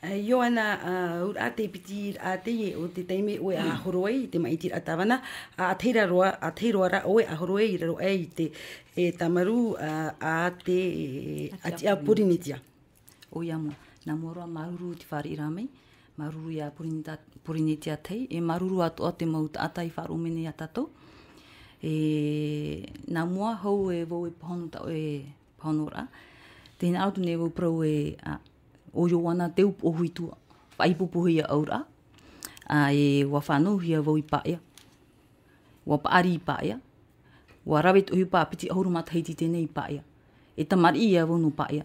Ioana ura te piti a te o te teime oe a horoei te maitir a tawana a teira roa ra oe a horoei raro I te tamaru a te atia Purinitia. O ia mo, nā moroa maruru te whare I rāmei, maruru I a Purinitia tei, e maruru atoa te mauta atai wharumene a tatou. Nā mua hau wau pahono tau pahono ra. Tēnā autu ne wau prau o Ioana te upo huitua. Whaipupuhi a aura. Wa whanauhia wau I paea. Wa paari I paea. Wa rawet uhi pā piti ahuru mataheiti tēnei I paea. E tamari ia wau no paea.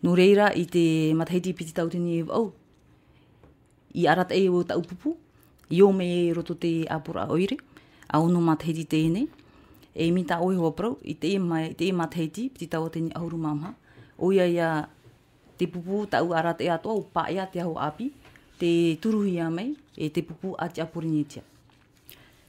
No reira I te mataheiti piti tau tēnei wau. I arata e wau tau pupu. Io me roto te apura oire, a ono matheiti tēnei. E mi ta oi hoa prau, i te matheiti, piti tau tēni ahuru mamha. Oia ia te pupu tau arata e atoa, o pa ea te aho api, te turuhi a mai, e te pupu ati apurinetia.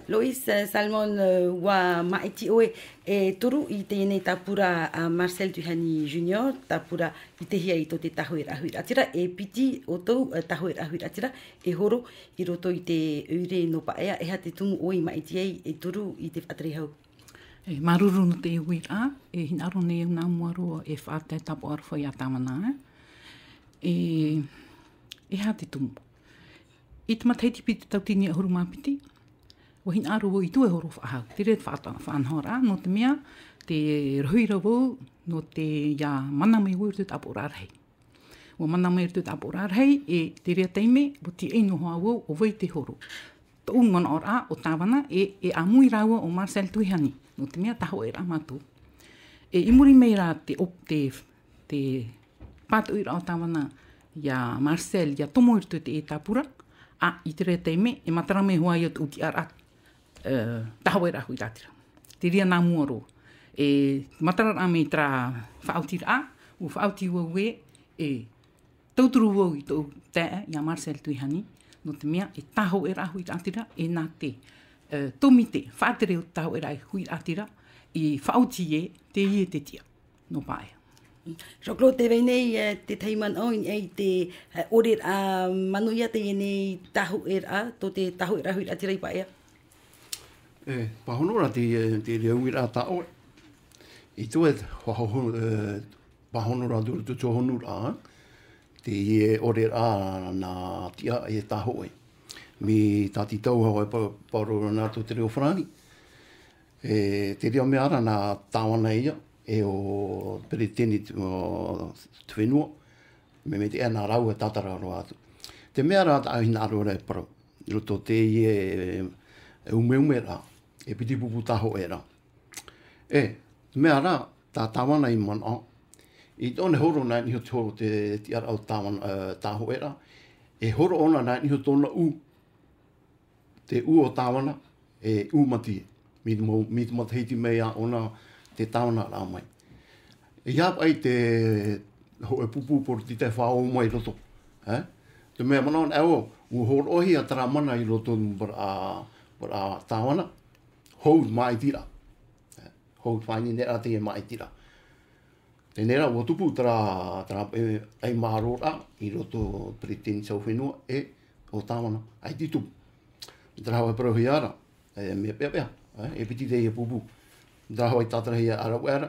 Lois Salmon wa maiti oe e turu i tēnei tapura Marcel Tuhani Junior, tapura i te hia i to te tahoera huiratira, e piti o tau tahoera huiratira, e horo i roto i te ure no paea, e ha te tumu oe maiti ei e turu i te whatrehau. E maruru no te uira, e hinaro ne una muaroa e whātai tapo arwhai a tamana. E ha te tumu. I te mataiti piti tautini a huru mapiti, o hinaro o i tue horo whahau. Te re whanhora, no te mea, te rohuira wau, no te ia mana mai ui rut apo rārhei. O mana mai rut apo rārhei, e te rea teime, o te eino hoa wau, o wai te horo. Ta ungona ora o tāwana, e amui raua o Marcel Tuhani. No te mea taho e rā mātou. E imuri mei rā te pātu ira o tāwana ia Marcel, ia tomo i te e tāpura, i te rea teime, e matarame hoa i atu uti ara taho e rā hui rātira. Te ria nā muaro. E matarame i tra whaauti rā, u whaauti wau e tauturu wau i tau tea, ia Marcel Tuhani, no te mea e taho e rā hui rātira, e nā te tomite, whātere o taho e rai hui atira, i whauti te ie te tia, no pae. Roklo te weinei te teiman oin ei te ore a manuia te nei taho e rā, to te taho e rā hui atira i paea. Pahonora te reungi rā tao, i tue pahonora duru tu tohonu rā, te ie ore rā nā tia e taho e. Mi tati tau hau e parora nā tō te reo whanani. Te reo me ara nā tāwana ia, e o pereteni tuenua, me te ea nā rau e tatara roa atu. Te mea rā ta ahina aro rei parau, i roto te ie umeume rā, e piti pupu taho e rā. Te mea rā, tā tāwana i mana, i tōne horo nai niho te horo te ara au taho e rā, e horo ona nai niho tōna te u o tāwana e u mati. Mi te mataiti mea ona te tāwana rā mai. E hap ai te ho e pupu por ti te whao mai roto. Te mea manon eo, u hor ohi a tara mana i roto par a tāwana, houd mai tira. Houd whaini nera te e mai tira. Te nera o tupu tara ai maharora i roto preteni sau whenua e o tāwana. Ai ti tupu. Drahawa parohi ara, mea pea, e piti te ia pupu. Drahawa i tatarahi ara wera,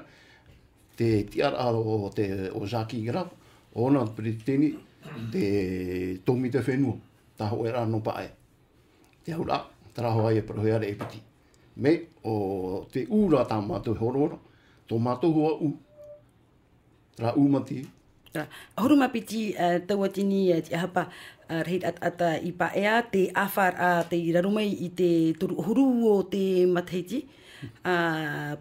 te tiara o Zaki Graf, ona preteni te tomi te whenua, taho era no pae. Te aura, drahawa i parohi ara e piti. Me o te ura tā mātou horora, tō mātou hoa u, tra umati. Ahuru mapiti tauatini te ahapa reit ata i paea te awhar a te rarumai i te huru o te mataiti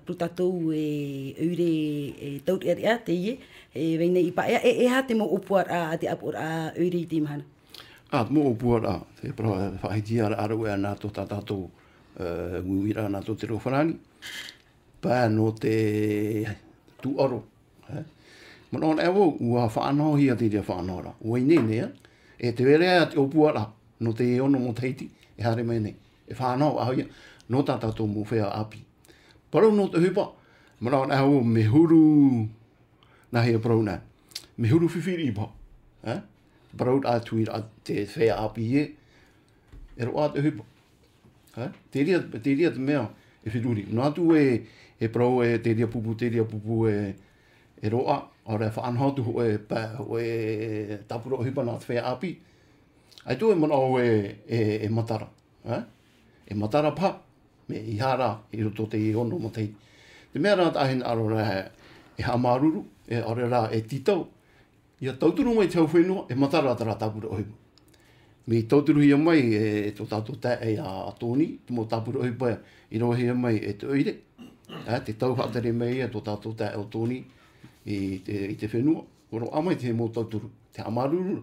prutatou e ure e taut area te ie e veine i paea e ha te mo opuar a te apur a ure i te mahana. Mo opuar a te whaiti ara aru e nā tō tātou uira nā tō te rowhanani pā no te tu aro. Manon ewo ua whaanohi a te rea whaanora. Ua inenea, e te werea te opuara no te ono mo teiti, e hare mene. E whaanoho ahoia, no tata tō mo whea api. Parau no te hupa, manon ewo me huru, na hea parau nā, me huru whiwhiri ipa. Parau a tui a te whea api e roa te hupa. Te rea te mea e whiruri. Nā tu e parau e te rea pupu e roa, ora whaanhotu e pā, e tapura o hipa nā te whea api. Ai tu e mana o e matara. E matara pā, me i hara i roto te i ono mo tei. Te mea rā tāhin aro rā e hamaruru, e ore rā e titau. Ia tauturu mai tau whenua, e matara tara tapura o hipa. Me tauturu hia mai e tō tātou tā e a Tōni, te mo tapura o hipa i roa hia mai e te oire. Te tau hatere mai e tō tātou tā e o Tōni, i te whenua, koro amai te mo tauturu, te amaruru,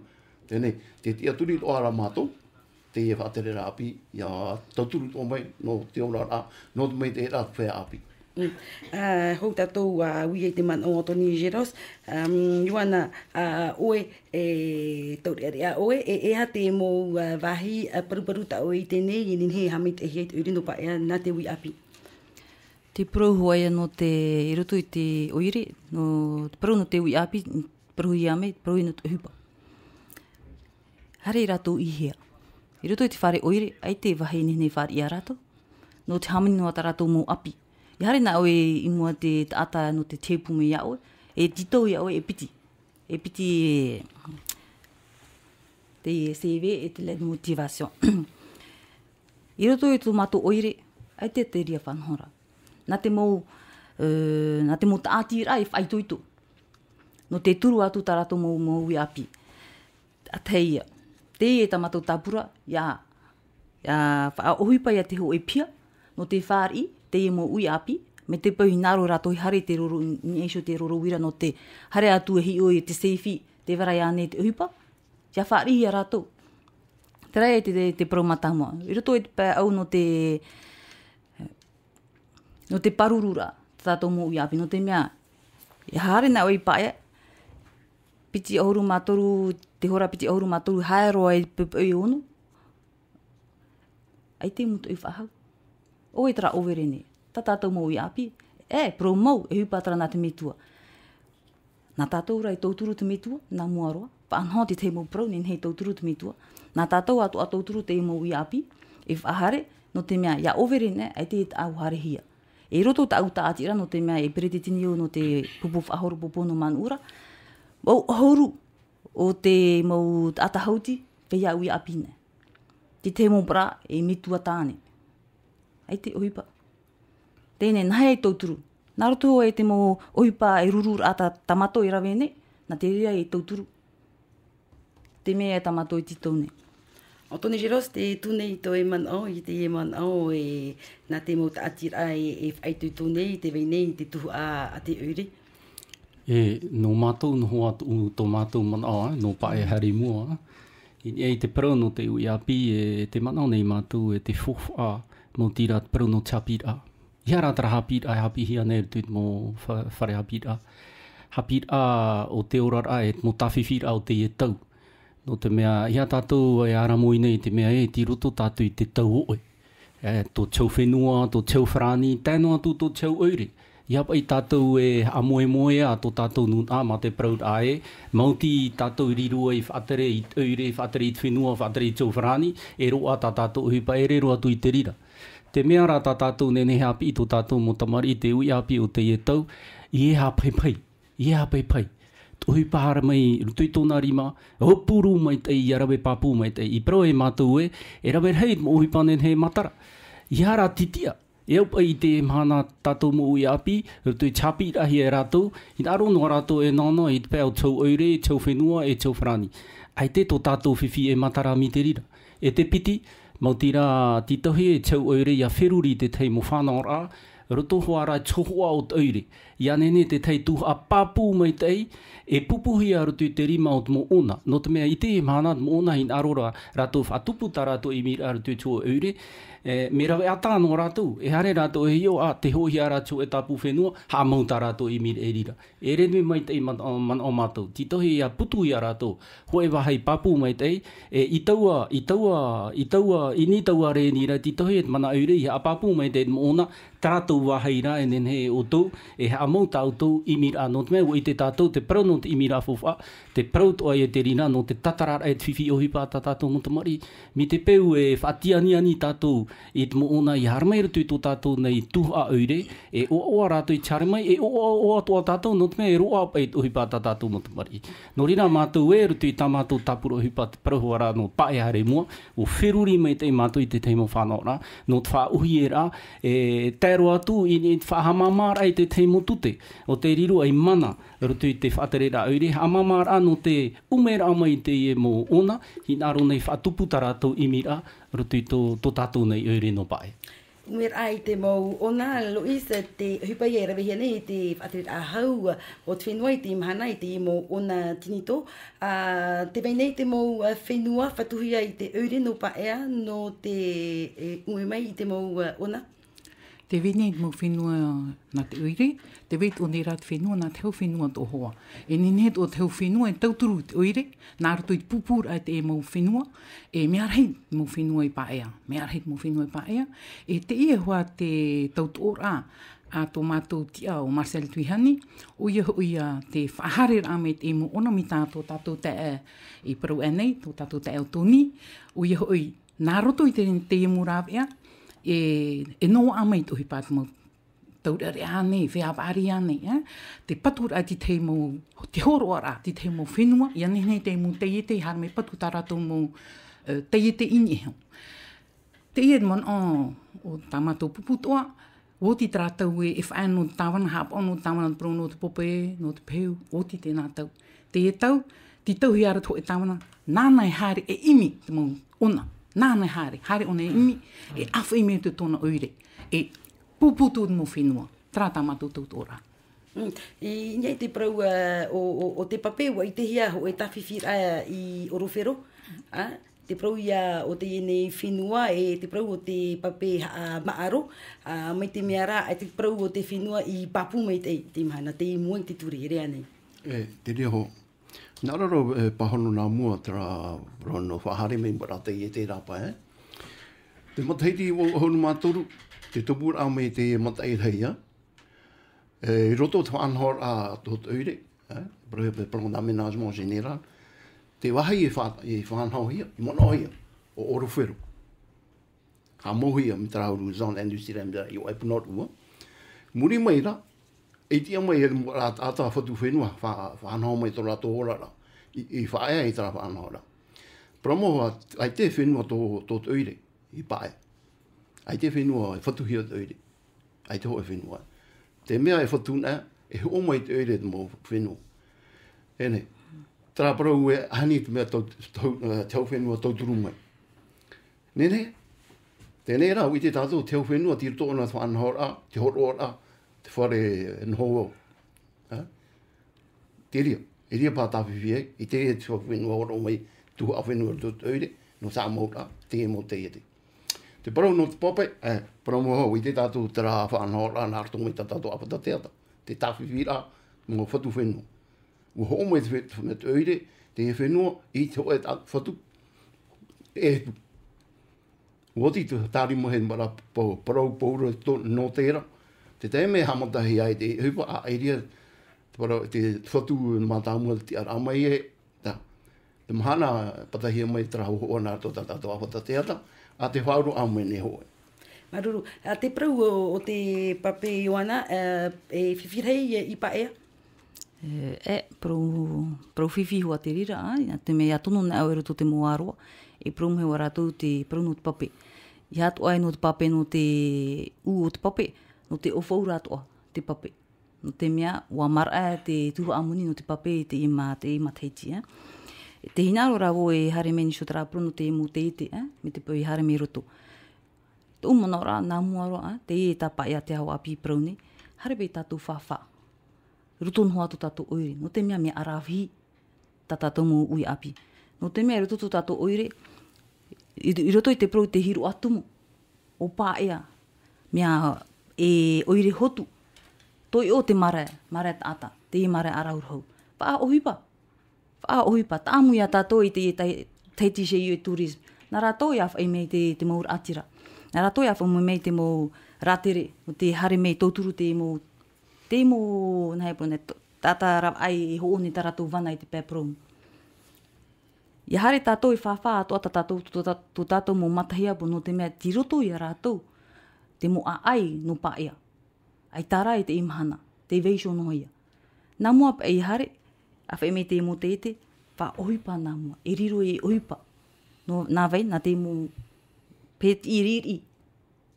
tēnei, te tiaturi o ara mātou, te e whatere rapi, ia tauturu tō mai, no te ora a, no te mai te rāt whea api. Hou tātou ui te man o Tony Geros, Ioana oe taurearea oe, ha te mo wahi paruparu ta oe i tēnei, i ninhe hamit e hei te urino pa ea nā te ui api. Te prau hoaia no te i roto i te oire, no te prau no te ui api, prau i ame, prau i no te hupa. Hare i rato i hea. I roto i te whare oire, ai te wahi ninhe whare i a rato, no te hamini no ata rato mo api. I hare nā oe i mua te ata no te tepume ia oe, e tito ia oe e piti. E piti te CV e te lead motivation. I roto i tō mātou oire, ai te ria whanhora. Nā te mou taati rai whaitoito. No te turu atu tā rato mou i api. A teia. Te e ta mātou tāpura, ia whaohipa ia te ho e pia, no te whāri, te e mo ui api, me te pau hinaro rato i hare te roro, ni eisho te roro wira no te hare atu e hi oi te seifi, te warai ane te uhipa, ia whaari hi a rato. Te rai e te promatama. I roto e te pā au no te parurura, tātou mo ui api, no te mea, i hare nā oi pae, piti ahuru mātoru, te hora piti ahuru mātoru, haeroa e pupu i onu, ai te mutu i whahau. O e tara overene, ta tātou mo i api, pro mau, e hupatara nā te mitua. Nā tātou rai tauturu te mitua, nā muaroa, pa anho te te mo prau, nen hei tauturu te mitua. Nā tātou atu a tauturu te mo i api, e whahare, no te mea, ia overene, ai te au hare hia. E roto ta au tātira, no te mea, e perete tinio, no te pupu whahoru pupu no manura, mau horu, o te mau atahauti, whea ui api ne. Te mo bra, e mitua tāne. Ai te ohipa. Tēnei, nahai e tauturu. Nā roto e te mo ohipa e rurur ata tamato i rawe ne, nā te ria e tauturu. Te mea e tamato i tito ne. O Tony Geros, te tūnei to e man au, i te e man au, e nā te mo tātira e whaitu tūnei, te weinei, te tuhu a te ure. No mātou no hoa tō mātou man au, no pae hari mua. I te prau no te ui api, e te man au nei mātou, e te whowha, mo tira prau no chapira. Ia rātara hapira, hapi hia nei tuit mo whare hapira. Hapira o te orara e mo tawhiwhira o te e tau. No te mea, ia tātou e aramoi nei te mea e ti roto tātou i te tau oe. Tō chau whenua, tō chau whrani, tēnua tū tō chau oire. Ia pai tātou e amoe moe a tō tātou nun a ma te praut ae. Mauti tātou rirua i whatere i oire, whatere i whenua, whatere i chau whrani, e roa tā tātou hipa e re roa tu i te rira. Te mea rā tā tātou nene hapi i tō tātou mo tamari i te ui api o te e tau, i e hapai pai, i e hapai pai. Tō pahara mai, rutui tōna rima, hopuru mai tei, i arawe papu mai tei, i pro e mātou e rawe hei mo uhi panen hei matara. I hara titia, e au pai te mana tātou mo ui api, rutui chapi rahi e rātou, i aro no rātou e nana, i te pēo chau oire, chau whenua, e chau whrani. Ai te tō tātou whiwhi e matara mi te rira. E te piti, mautira titohi e chau oire ia wheruri te tei mo whanora, roto hoara chohoa o te oire. Ia nene te tei tuha papu mai tei, e pupuhi a roto te rima o te mo ona. No te mea i te mana mo ona hin arora rato whatupu ta rato i mira roto chua oire, me rawe ata no rato, e hare rato e hio a te hohi a rato e tapu whenua, ha mauta rato i mira e rira. E renui mai tei man o mātou, titohi a putu i a rato, hoe wahai papu mai tei, e i ni taua re nira, titohi et mana oire, i a papu mai tei mo ona, tātou wahai ra e nen he o tau, e ha mauta o tau i mira no te mea, i te tātou, te prau no te i mira fofa, te prau toa e te rina, no te tatarara e te whiwhi ohi pā tātou mo te mari, mi te peu e whatiani ani tātou, i te mo ona i haramai rutu i tō tātou nei tuha oire, e oa rātou i chare mai, e oa toa tātou, no te mea e roa pai ohi pā tātou mo te mari. No rina mātou e rutu i tā mātou tāpura ohi pā te parahuara no pae hare mua, o wheruri mai te mātou i te teimo whanora, no te wha uhi e rā, tēro atu i te whahamamara i te teimo tute, o te riru ai mana, rutu i te whaterera oire, hamamara no te umera mai te e mo ona, hi naro nei whatupu tā rātou i mira, rutu i tō tātou nei oire no pae. Umir ai te mau ona Loisa te hupa ia rawe hene te whaterit a hau o te whenua i te mahana i te mo ona tinito. Te weinei te mau whenua whatuhia i te eure no paea no te ue mai i te mau ona. Te weinei te mau whenua na te eure, te weit o nera te whenua na te hau whenua to hoa. E ninet o te hau whenua e tauturu te eure, nā rato i te pupur ai te e mau whenua, e mea rei mau whenua i paea, mea rei mau whenua i paea, e te ia hoa te tautora a tō mātou tia o Marcel Tuihani, o ia hoia te whahare rā me te mo ona mi tātou tātou te i parau anei, tō tātou te o tōni, o ia hoi nā roto i te imu rāwea, e no amai tohi pāt mau taurare ane, whiapari ane, te patur a ti te mo, te horo ara, ti te mo whenua, i ane nei te mo teiete, hara me patu tā rato mo teiete ini heo. Te ia man o tā mātou puputoa, o ti tātou e whae no tāwana hapa, no tāwana pro no te pope, no te peu, o ti tēnā tau. Te e tau, ti tau hi ara tō e tāwana, nānai hare e imi te mo ona. Nānai hare ona e imi, e awha imi te tōna oire, e puputu mo whenua, trata mātou tautora. I nei te prau o te papeu, i te hia ho e tawhiwhira i Orowero, te prau ia o te ene whenua, e te prau o te pape maaro, mai te mea rā, e te prau o te whenua i papu mai te mahana, te mua i te ture, e rea nei. Te rea ho. Nā raro pahono nā mua tera rono whahare mei mara te e te rapa, Te mataiti o honu mātoru, te tupura au mei te matai heia. I roto te whanhor a tot eure, Breu pe prongo d'aménagement général, te wahai e whanhau hia, I mono hia, o Orowero. Ka mohia mi trauru zone industrielle mea I o Epunot ua. Muri mai ra, e tia mai e ata whatu whenua, whanau mai tō rato orara, I whaea I tara whanau ra. Promo ai te whenua tō eure, I pae. Ai te whenua e whatuhia te eure, ai te hoa whenua. Te mea e whatuna, e ho mai te eure te mō whenua. Ene, tara parau e hani te mea tau whenua tauturu mai. Nene, tēnei rā, i te tātou tau whenua, tira tōna whanau ra, te horo ra, te whare nhoa. Te ria, e ria pātawhiwhi I te e te whenua oro mai, tuha a whenua tō eure, no sā maura, te e mō te ete. Te parau no te pope, parau moho, I te tātou tera whanau ra, nā rato mai tātou apata teata, te tāwhiwhi ra, mō whatu whenua. Ua ho mai te eure, te e whenua, I te hoa e whatu, e hepu. Ua ti te tāri mohe mara parau paura no tēra, te te me hamatahi ai te hupa a airia, te whatu mātāmua te ara mai e, te mahana patahia mai tera hoa nā tō tātou apata teata, a te whauru a mai ne hoe. Maruru, te prau o te pape Ioana, e whiwhirei I paea? Prau whiwhi hua te rira, te mea tono na au e roto te moaroa, e prau mhe wa rātou te prau no te pape. I hatu ai no te pape no te o te pape, no te ofau rātoa te pape. No te mea, ua mara te tuha amuni no te pape te ima teiti. Te hinaro rāwo e hare meni shotara prau no te imu te ite, me te pau I hare me roto. Te umana ora, nā mua roa, te e tapa ia te hau api prau ne, hare pei tātou whawha. Roto noa to tātou oire, no te mea mea arawhi, tā tātou mo ui api. No te mea roto to tātou oire, I roto I te prau te hiru atumu, o pā ea, mea e oire hotu, toi o te mare ata, te I mare araurhau. Wha ohipa, tā mui a tātou I te teiti se I turism. Nā rātou I awhai mei te maur atira. Nā rātou I awhai mei te mau rātere, te hare mei tauturu te mau, nai pone, tāta rau ai hooni tā rātou wana I te pēpromu. I hare tātou I whawha ato ata tātou mō matahia po no te mea ti roto I a rātou, te mō a ai no paea. Ai tāra I te imahana, te veisho no ia. Nā mua pa I hare, a whae me te mō te ete, wha ohipa nā mua, e riro e ohipa. No, nā vei, nā te mō pēt I riri.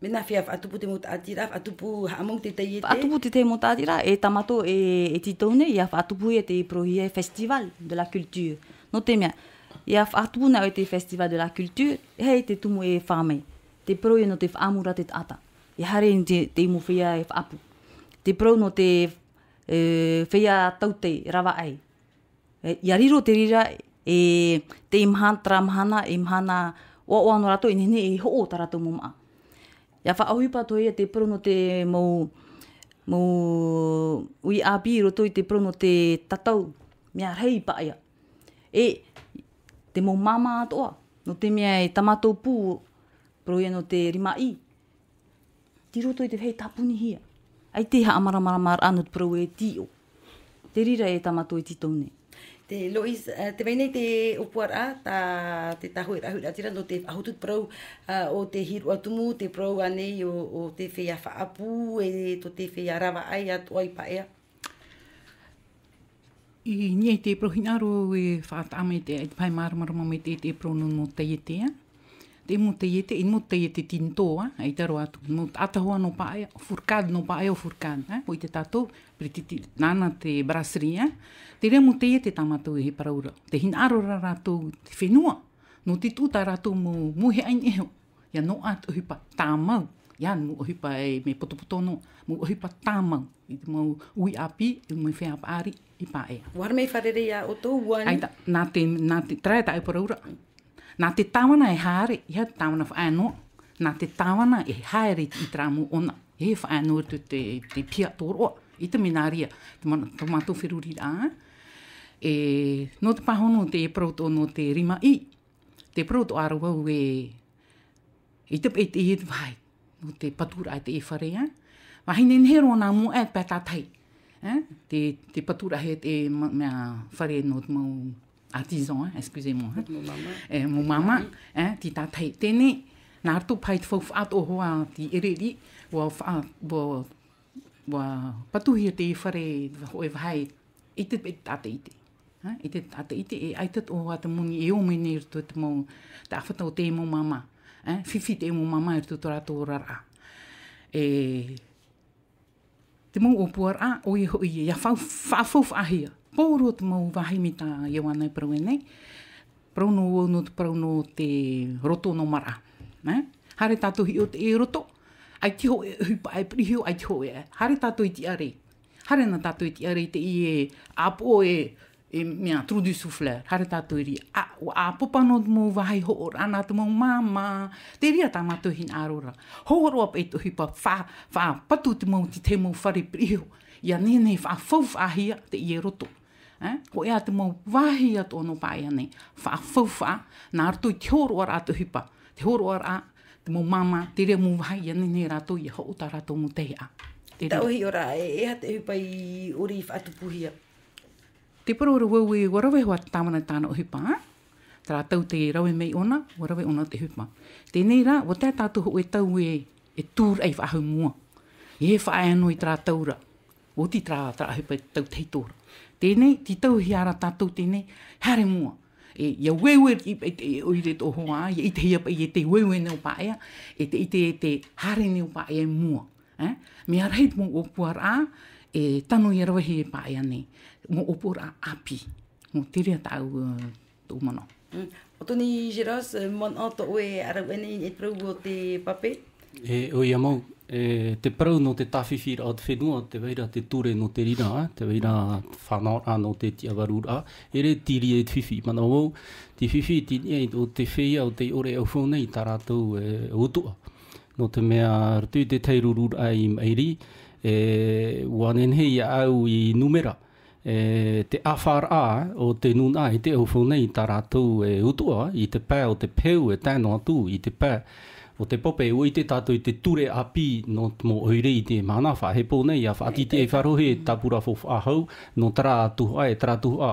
Me nā whia whaatupu te mō tātira, whaatupu haamau te teiete? Whaatupu te mō tātira, e tamato e titaune, ia whaatupu e te prohie Festival de la Culture. No te mea, ia whaatupuna o te Festival de la Culture, hei te tumu e whamei. Te proe no te whaamura te ata. e hare te imu whia e whaapu. Te pro no te whia taute rawa ai. Ia riro te rira e te imhana o no rato inene e ho o ta rato mo maa. Ia whaahuipa toi e te pro no te mo ui api roto i te pro no te tatau mea rei pa ia. E te mo mama atoa no te mea e tamatou pū pro ia no te rima i. Ti roto i te hei tapuni hia. Ai te ha amara anu te pro e tio. Te rira e tamatou i titou ne. Te Lois, te weinei te upuara te tahu e rahu atira no te ahutut pro o te hiru atumu, te pro anei o te whea whaapu e to te whea rawa ai atu ai paea. I nie te pro hinaro e whaatame te pai marama me te pro no teietea. Te mo teiete, i mo teiete tintoa, ai taro atu. Mo atahoa no paea, furcado no paea o furcado. O i te tatou, nana te brasserie. Te rea mo teiete tamatou e he paraura. Te hinaro ratou te whenua. No te tūta ratou mo muhe aineho. Ia no atu hipa tāmau. Ia mo hipa e me potopotono. Mo hipa tāmau. I te mo ui api, i mo whea paari i paea. Wara mei wharere ia o tō uani. Ai nā te trae tae paraura. Nā te tāwana e haere, ia te tāwana whaanoa. Nā te tāwana e haere i trāmu ona. E whaanoa te pia tōroa. I te minaria, te mātou whiruri rā. No te pahono te proto no te rima i. Te proto arawau i te pete i te vai. No te patura ai te e wharea. Wahine nehero nā mua e pētātai. Te patura he te mea whare no te mau artisan, excusez-moi. Mo mama, ti tātai. Tēne, nā artu pai te whauwhaato hoa ti ereri, wa patuhi te whare hoe wahai, i te tātai ite. I te tātai ite, e aitat o hoa te muni, e o mene i rito te mau, te awhata o te mo mama. Whiwhi te mo mama i rito tō rara. Te mau o puara, o i hoi, ia whawhau ahia. Pōro te mau wahimita iwana i parau nei. Parauno o no te parauno te roto no mara. Hare tātou hi o te e roto. Ai tiho e hupa ai prihio, ai tiho e. Hare tātou i ti are. Hare na tātou i ti are te i e apo e mea trou du souffleur. Hare tātou i ri. A popano te mau wahai hoor. Ana te mau mama. Te ria tā mātou hin arora. Hooro ap e to hupa wha patu te mau ti te mau whare prihio. Ia nene wha whauwh ahia te i e roto. Ko ea te mau wahi atu ono paia nei. Whaafauwha, nā arto i te horo ar atu hipa. Te horo ar a, te mau mama, te rea mau wahi ane nei rato i hau ta rato mo te a. Ta ohi ora, ea te hipa i ori whaatupuhia. Te parora wau e warawe hoa tāmana tāna o hipa. Tā tau te rawe mei ona, warawe ona te hipa. Tēnei rā, wa tā tātou ho e tau e tūr ei whaahau mua. E whae anō i tā taura. O ti tā hipa tau teitora. Tēnei, ti tau hiara tātou tēnei, hare mua. Ia wewe i oire tō hoa, i te hia pa i te wewe neo paea, i te hare neo paea mua. Mea reit mo opua rā, tano i rawahi e paea nei. Mo opua rā api. Mo tiria tau tō mana. O toni Geros, mon oto oe arau ene e prau o te pape? O ia mau. Te parau no te tawhiwhira o te whenua, te weira te ture no te rina, te weira whanau no te tiawarura, re tiri e te whiwhi. Mana wau, te whiwhi tini o te whea o te ore au whaunei tā rātou utua. No te mea ratu te teirurura i mairi, wanenhei au i numera. Te awhara o te nuna i te au whaunei tā rātou utua, i te pā o te peu e tāno atu, i te pā. O te pope o i te tātou i te ture api no mo oire i te mana whahe pōnei a whaatiti e wharohe tapura fo whahau no tara tuha e tara tuha.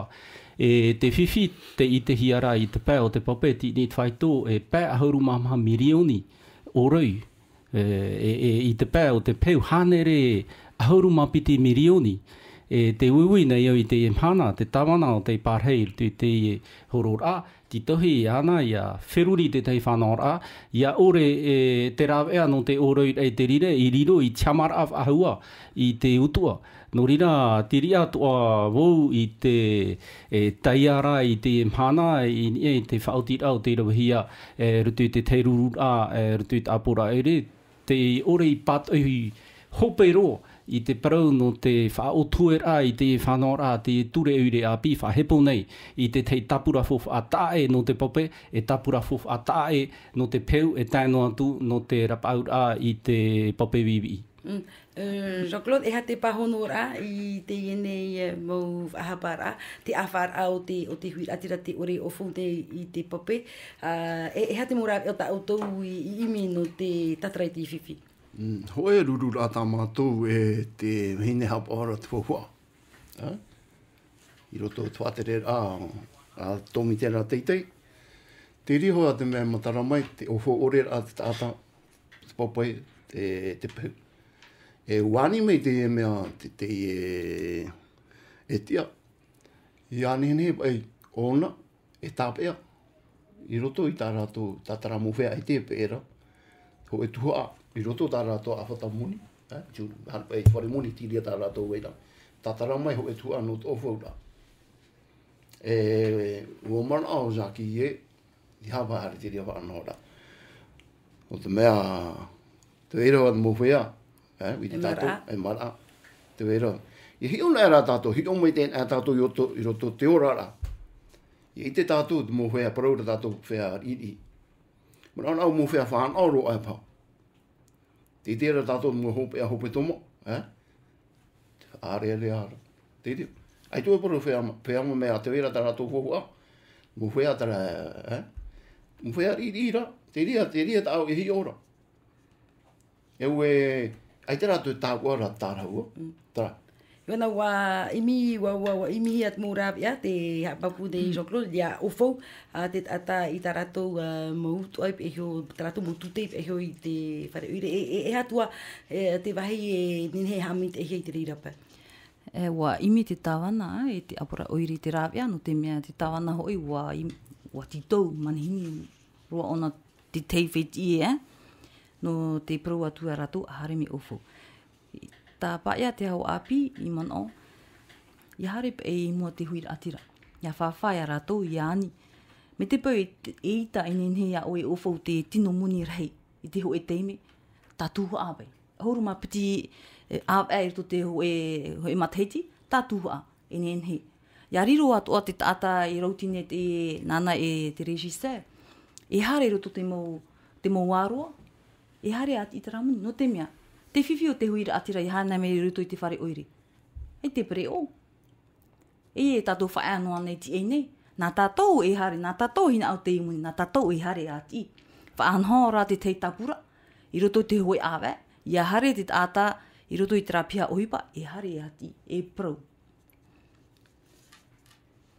Te whiwhi te i te hiara i te pā o te pope ti ni whaitō e pā ahauru mamaha mirioni o rau. I te pā o te peu hanere ahauru mapiti mirioni. Te uiwi nei au i te mana, te tawana o te parhei te horora. Ti tohi ana ia wheruri te tei whanora, ia ore te rawea no te oroi e te rire i riro i tiamara af ahua i te utua. No rira te ria toa wau i te taiara i te mhana i te whaotira o te rawahia rutu i te teirurura, rutu i te apora ere, te ore I pat I hope ro I te parau no te whaotuera I te whanora te ture ure a pi whahepo nei I te tapura fof a tae no te pope e tapura fof a tae no te peu e taino atu no te rapaura I te pope vivi. Jean-Claude, e ha te pahonora I te iene mau ahapara, te awhara o te hui atira te ore o fonte I te pope. E ha te mora o ta autou I imi no te tatrai te whiwhi. Hoe ruru rā tā mātou e te hine hapara te whawha. I roto tuatere a tomi tērā teitei. Te riho a te mea matara mai, te ofo ore a te tāta, te popai, te pau. E wani mei te mea te e tia. I anihene ai ona e tāpea. I roto I tā rātou tātara mowhea I te pēra. Ho e tuhua I roto tā rātou awhata muni. E whare muni tiria tā rātou weira. Tātara mai ho e tuhua no te ofura. E womana au zaki I hawa hari tiria whanora. O te mea te weira wa te mowhea. Witi tātou, e mara, te wera. I hi ona era tātou, hi o mai tēnā tātou I roto te orara. I te tātou, te mō whea paraura tātou whea iri. Mara nau mō whea whaan auro ai pau. Te tēra tātou mō hope tomo. Are ara. Te te. Ai tō paru whea mea te wera tā tātou whohua. Mō whea tara, mō whea iri ira. Te ria tā au I hi ora. Ai te rātou tākua rā tārau. Tara. Iwana imi at mūrawia te hapapu de Jean-Claude ia ofo te ata I tā rātou mautu ai pehio, tā rātou mautute pehio I te whare uire. E hatua te wahi e ninhe hami te ehe I te rirapa. Wa imi te tāwana e te apura oiri te rāwia no te mea te tāwana hoi wa titou manihini roa ona te teifeti no te prau atua ratu a haremi ofo. Tā paia te hau api I mano, I harep e mua te huira atira. Ia whawhai ratu I ani. Me te pau e ita inenhea o e ofo te tino muni rei I te ho e teime, tā tuhu apai. Horuma piti apai to te ho e matheiti, tā tuhu a inenhe. Ia riro atu o te tata I rautine te nana e te regisseur. E hare roto te mau waroa. E hare ati I te ramuni, no te mea. Te whiwhi o te huira atira I hana me ruto I te whare oiri. Hei te pere o. E tātou whae anoa nei ti e nei. Nā tātou e hare, nā tātou hina au te imuni, nā tātou e hare ati. Wha anhoa rā te teitapura, I roto te hoi awe, Ia hare te tāta, I roto I te rapia ohipa, e hare ati, e prau.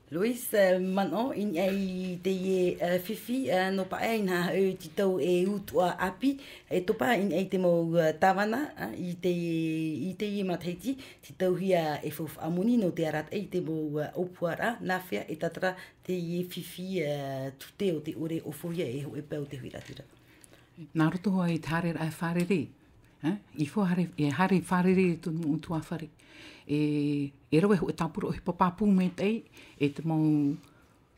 Luis, mano, in ai te whiwhi, no pa ai nā au titau e utua api, e topa in ai te mau tawana, I te matheiti, titau hia e fof amuni no te arat ai te mau opuara, nāwhia e tatara te whiwhi tute o te ore ofohia e ho e pau te huiratira. Nā roto hoa I te hare ai wharere. I fo hare wharere tu utua whare. E rawe ho e tapuro he papapu me tei, e te mau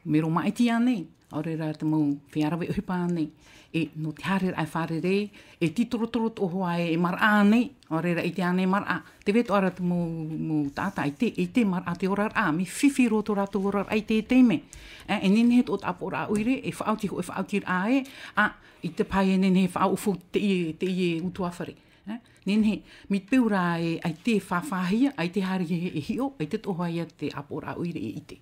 mero maiti ane, ore rā te mau whiarawe ohi pāne, e no te hare ai wharere, e titorotoro toho ai e mara ane, ore rā I te ane mara, te veto ara te mau tāta, e te mara te ora rā, me whiwhi roto rātou ora rā I te teime. E nene he tot apo rā uire, e whaauti ho e whaauti rā e, I te pai e nene he whaau ufu te ie utua whare. Nene, mi peu rā e ai te whawhahia, ai te hari e hio, ai te toha ia te apora uire e ite.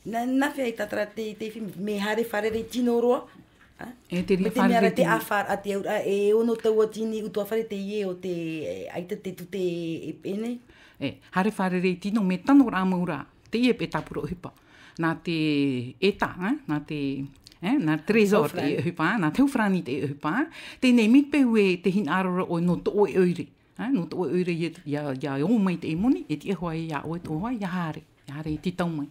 Nā whia I tatara te me hare wharere tino roa. E te ria wharere tino. Me te mea te awhar a te aura, e ono tau a tini utua whare te ie o te aita te tute e pene. Hare wharere tino me tano rā maura, te ie pe tapuro hipa. Nā te eta, nā te... nā tresor te uhipa, nā teufrani te uhipa, tēnei mitpeu e te hin arora o no to oe oire. No to oe oire ia o mai te imoni, e te hoa ia oe to hoa, ia hare I titau mai.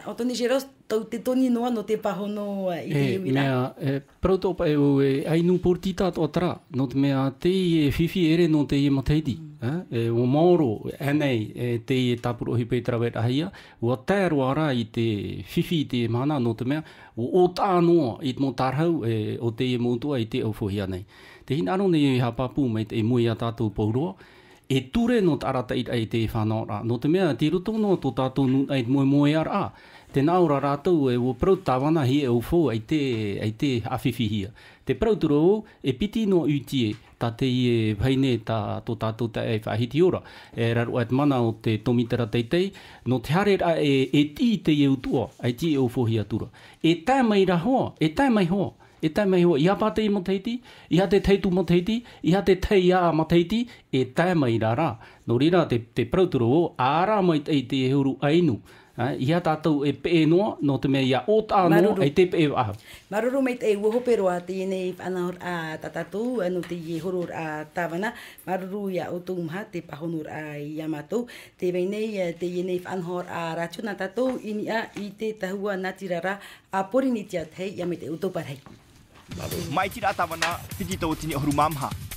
O toni Geros, tau te toni noa no te pahono I te iwira. Mea, protopa e ainu portita to atra, no te mea te whiwhi ere no te matheiti. o moro anei te tapuro hipe trawe ahia o tero ara I te fifi te mana no te mea o tānoa I mo tarhau o te motua I te ofohia nei te hina aro nei hapapu mai te mui a tātou pauroa e ture no tarata I te whanora no te mea te roto no to tātou nu ai moe ara te naura rātou o prau tawana hi e ufo ai te awhiwhihia. Te prau turo e piti no utie ta te I e whaine ta to tātou ta e whahiti ora. E raru ait mana o te tomitera teitei, no te hare ra e ti te e utua, ai ti e ufo hi atura. E tai mai ra hoa, e tai mai hoa. E tai mai hoa, iha pātei mo teiti, iha te teitu mo teiti, iha te teia mo teiti, e tai mai ra ra. No rira te prau turo āra mai te e huru ainu. Ia tātou e pe noa, no te mea ia o tāno, e te pe aha. Maruru mei te uhoperoa a tēnei whanahor a tatatu, anu te i horor a tāwana. Maruru ia o tūmha te pahonor a Yamato. Te weinei te ienei whanahor a rachuna tatou, ini a I te tahua natirara a porinitia tei, ia me te utoparhei. Mai tira tāwana, piti tō tini oru mamha.